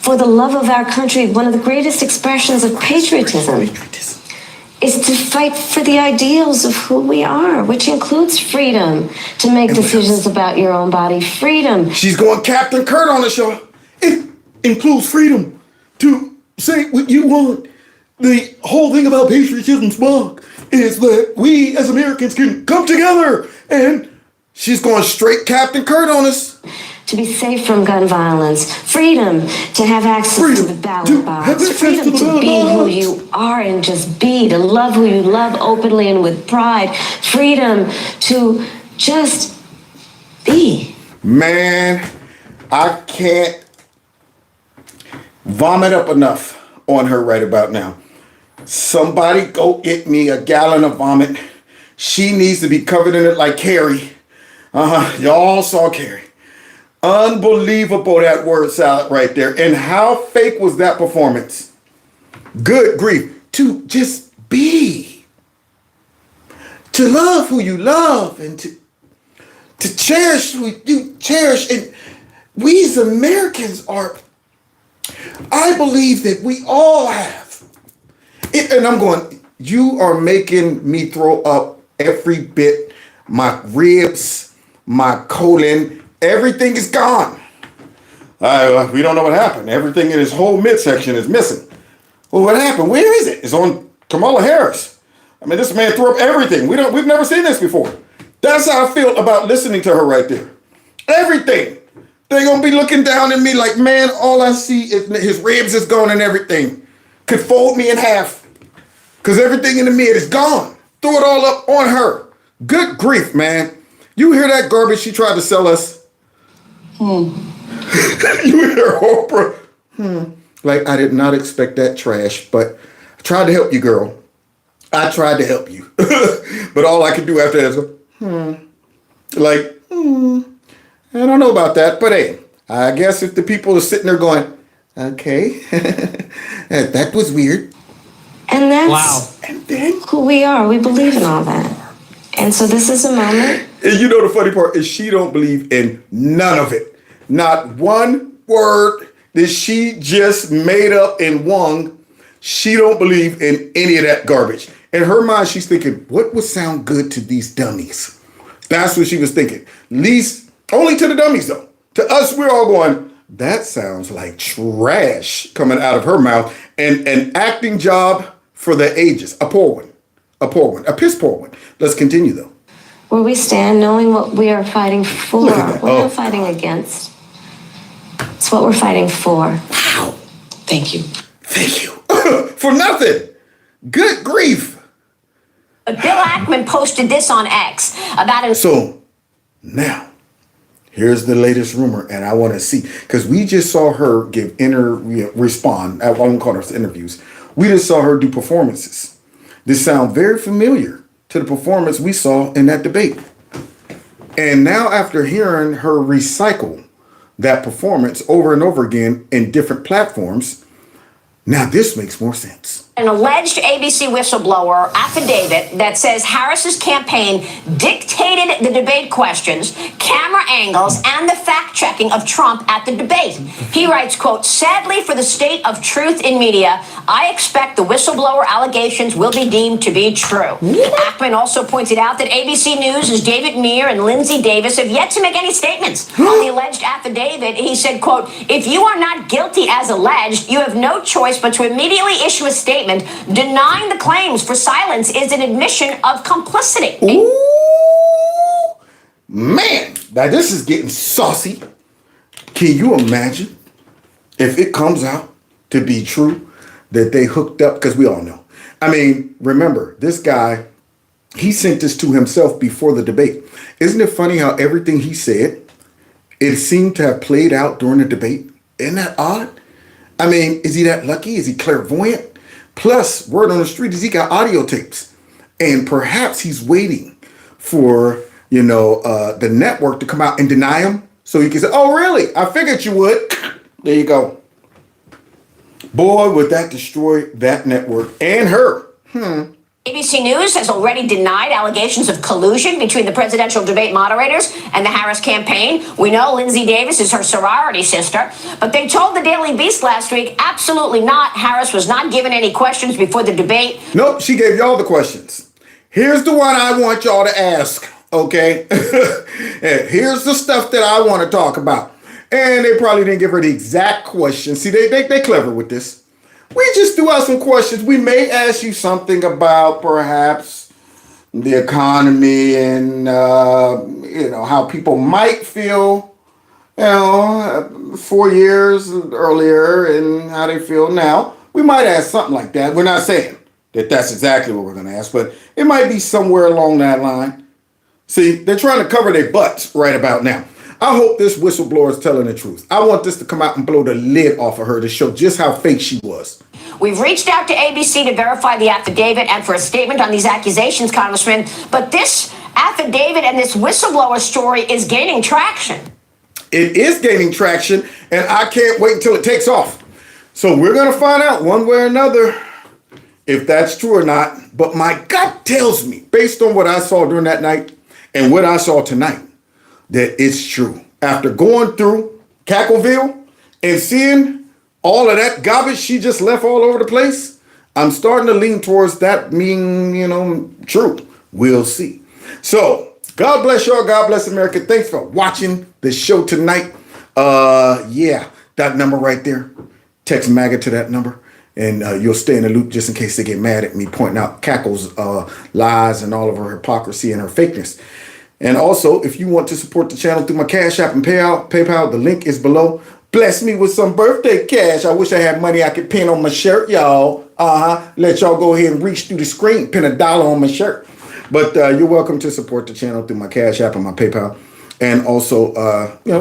for the love of our country, one of the greatest expressions of patriotism is to fight for the ideals of who we are, which includes freedom to make decisions about your own body, freedom. She's going Captain Kurt on the show. It includes freedom to say what you want. The whole thing about patriotism, Spock, is that we as Americans can come together. And she's going straight Captain Kurt on us. To be safe from gun violence, freedom to have access to the ballot box, freedom to be who you are and just be, to love who you love openly and with pride, freedom to just be. Man, I can't vomit up enough on her right about now. Somebody go get me a gallon of vomit. She needs to be covered in it like Carrie. Y'all saw Carrie. Unbelievable, that word salad right there. And how fake was that performance? Good grief. To just be. To love who you love and to cherish who you cherish. And we as Americans are, I believe that we all have. And I'm going, you are making me throw up every bit. My ribs, my colon, everything is gone. We don't know what happened. Everything in his whole midsection is missing. Well, what happened? Where is it? It's on Kamala Harris. I mean, this man threw up everything. We've never seen this before. That's how I feel about listening to her right there. Everything. They're going to be looking down at me like, man, all I see is his ribs is gone and everything. Could fold me in half. Because everything in the mid is gone. Threw it all up on her. Good grief, man. You hear that garbage she tried to sell us? You hear Oprah? Like, I did not expect that trash, but I tried to help you, girl. I tried to help you. But all I could do after that is go, Like, I don't know about that, but hey, I guess if the people are sitting there going, okay, that was weird. And that's who we are. We believe in all that. And so this is a moment. And you know the funny part is she don't believe in none of it. Not one word that she just made up and won. She don't believe in any of that garbage. In her mind, she's thinking, what would sound good to these dummies? That's what she was thinking. Least, only to the dummies though. To us, we're all going, that sounds like trash coming out of her mouth. And an acting job for the ages. A poor one. A poor one. A piss poor one. Let's continue though. Where we stand, knowing what we are fighting for. We're not fighting against. It's what we're fighting for. Wow. Thank you. Thank you. For nothing. Good grief. Bill Ackman posted this on X about it. So now, here's the latest rumor, and I want to see, because we just saw her give respond. I won't call her interviews. We just saw her do performances. This sounds very familiar to the performance we saw in that debate. And now after hearing her recycle that performance over and over again in different platforms, now this makes more sense. An alleged ABC whistleblower affidavit that says Harris's campaign dictated the debate questions, camera angles, and the fact-checking of Trump at the debate. He writes, quote, sadly for the state of truth in media, I expect the whistleblower allegations will be deemed to be true. Ackman also pointed out that ABC News' David Meir and Lindsay Davis have yet to make any statements on the alleged affidavit. He said, quote, if you are not guilty as alleged, you have no choice but to immediately issue a statement. Denying the claims for silence is an admission of complicity. Ooh, man, now this is getting saucy. Can you imagine if it comes out to be true that they hooked up? Because we all know. I mean, remember, this guy, he sent this to himself before the debate. Isn't it funny how everything he said, it seemed to have played out during the debate? Isn't that odd? I mean, is he that lucky? Is he clairvoyant? Plus, word on the street is he got audio tapes. And perhaps he's waiting for, the network to come out and deny him. So he can say, oh, really? I figured you would. There you go. Boy, would that destroy that network and her. ABC News has already denied allegations of collusion between the presidential debate moderators and the Harris campaign. We know Lindsay Davis is her sorority sister, but they told the Daily Beast last week, absolutely not. Harris was not given any questions before the debate. Nope, she gave y'all the questions. Here's the one I want y'all to ask, okay? Here's the stuff that I want to talk about. And they probably didn't give her the exact question. See, they clever with this. We just threw out some questions. We may ask you something about perhaps the economy and, how people might feel, 4 years earlier and how they feel now. We might ask something like that. We're not saying that that's exactly what we're going to ask, but it might be somewhere along that line. See, they're trying to cover their butts right about now. I hope this whistleblower is telling the truth. I want this to come out and blow the lid off of her to show just how fake she was. We've reached out to ABC to verify the affidavit and for a statement on these accusations, Congressman. But this affidavit and this whistleblower story is gaining traction. It is gaining traction, and I can't wait until it takes off. So we're going to find out one way or another if that's true or not. But my gut tells me, based on what I saw during that night and what I saw tonight, that it's true. After going through Cackleville and seeing all of that garbage she just left all over the place, I'm starting to lean towards that being, true. We'll see. So, God bless y'all. God bless America. Thanks for watching the show tonight. That number right there. Text MAGA to that number. And you'll stay in the loop just in case they get mad at me pointing out Cackle's lies and all of her hypocrisy and her fakeness. And also, if you want to support the channel through my Cash App and PayPal, the link is below. Bless me with some birthday cash. I wish I had money I could pin on my shirt, y'all. Let y'all go ahead and reach through the screen, pin $1 on my shirt. But you're welcome to support the channel through my Cash App and my PayPal. And also,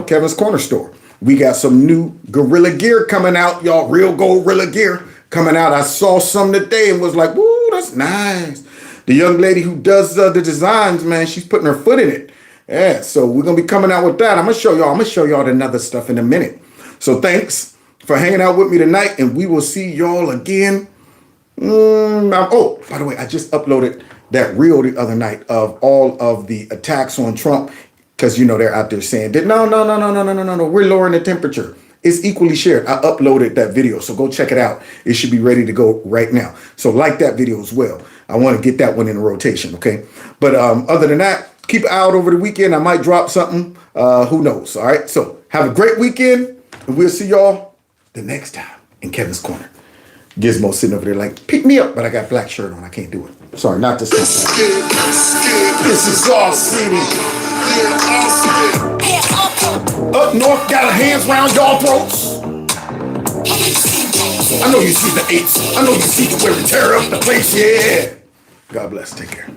Kevin's Corner Store. We got some new Gorilla gear coming out, y'all. Real Gorilla gear coming out. I saw some today and was like, woo, that's nice. The young lady who does the designs, man, she's putting her foot in it. Yeah, so we're going to be coming out with that. I'm going to show y'all the other stuff in a minute. So thanks for hanging out with me tonight, and we will see y'all again. Oh, by the way, I just uploaded that reel the other night of all of the attacks on Trump, because they're out there saying that no, we're lowering the temperature. It's equally shared. I uploaded that video, so go check it out. It should be ready to go right now. So like that video as well. I want to get that one in rotation, okay? But other than that, keep it out over the weekend. I might drop something. Who knows? All right. So have a great weekend. And we'll see y'all the next time in Kevin's Corner. Gizmo sitting over there like, pick me up. But I got black shirt on. I can't do it. Sorry, not this time. This is all city. Up north, got our hands round y'all throats. I know you see the 8s. I know you see the wear and tear up the place. Yeah. God bless. Take care.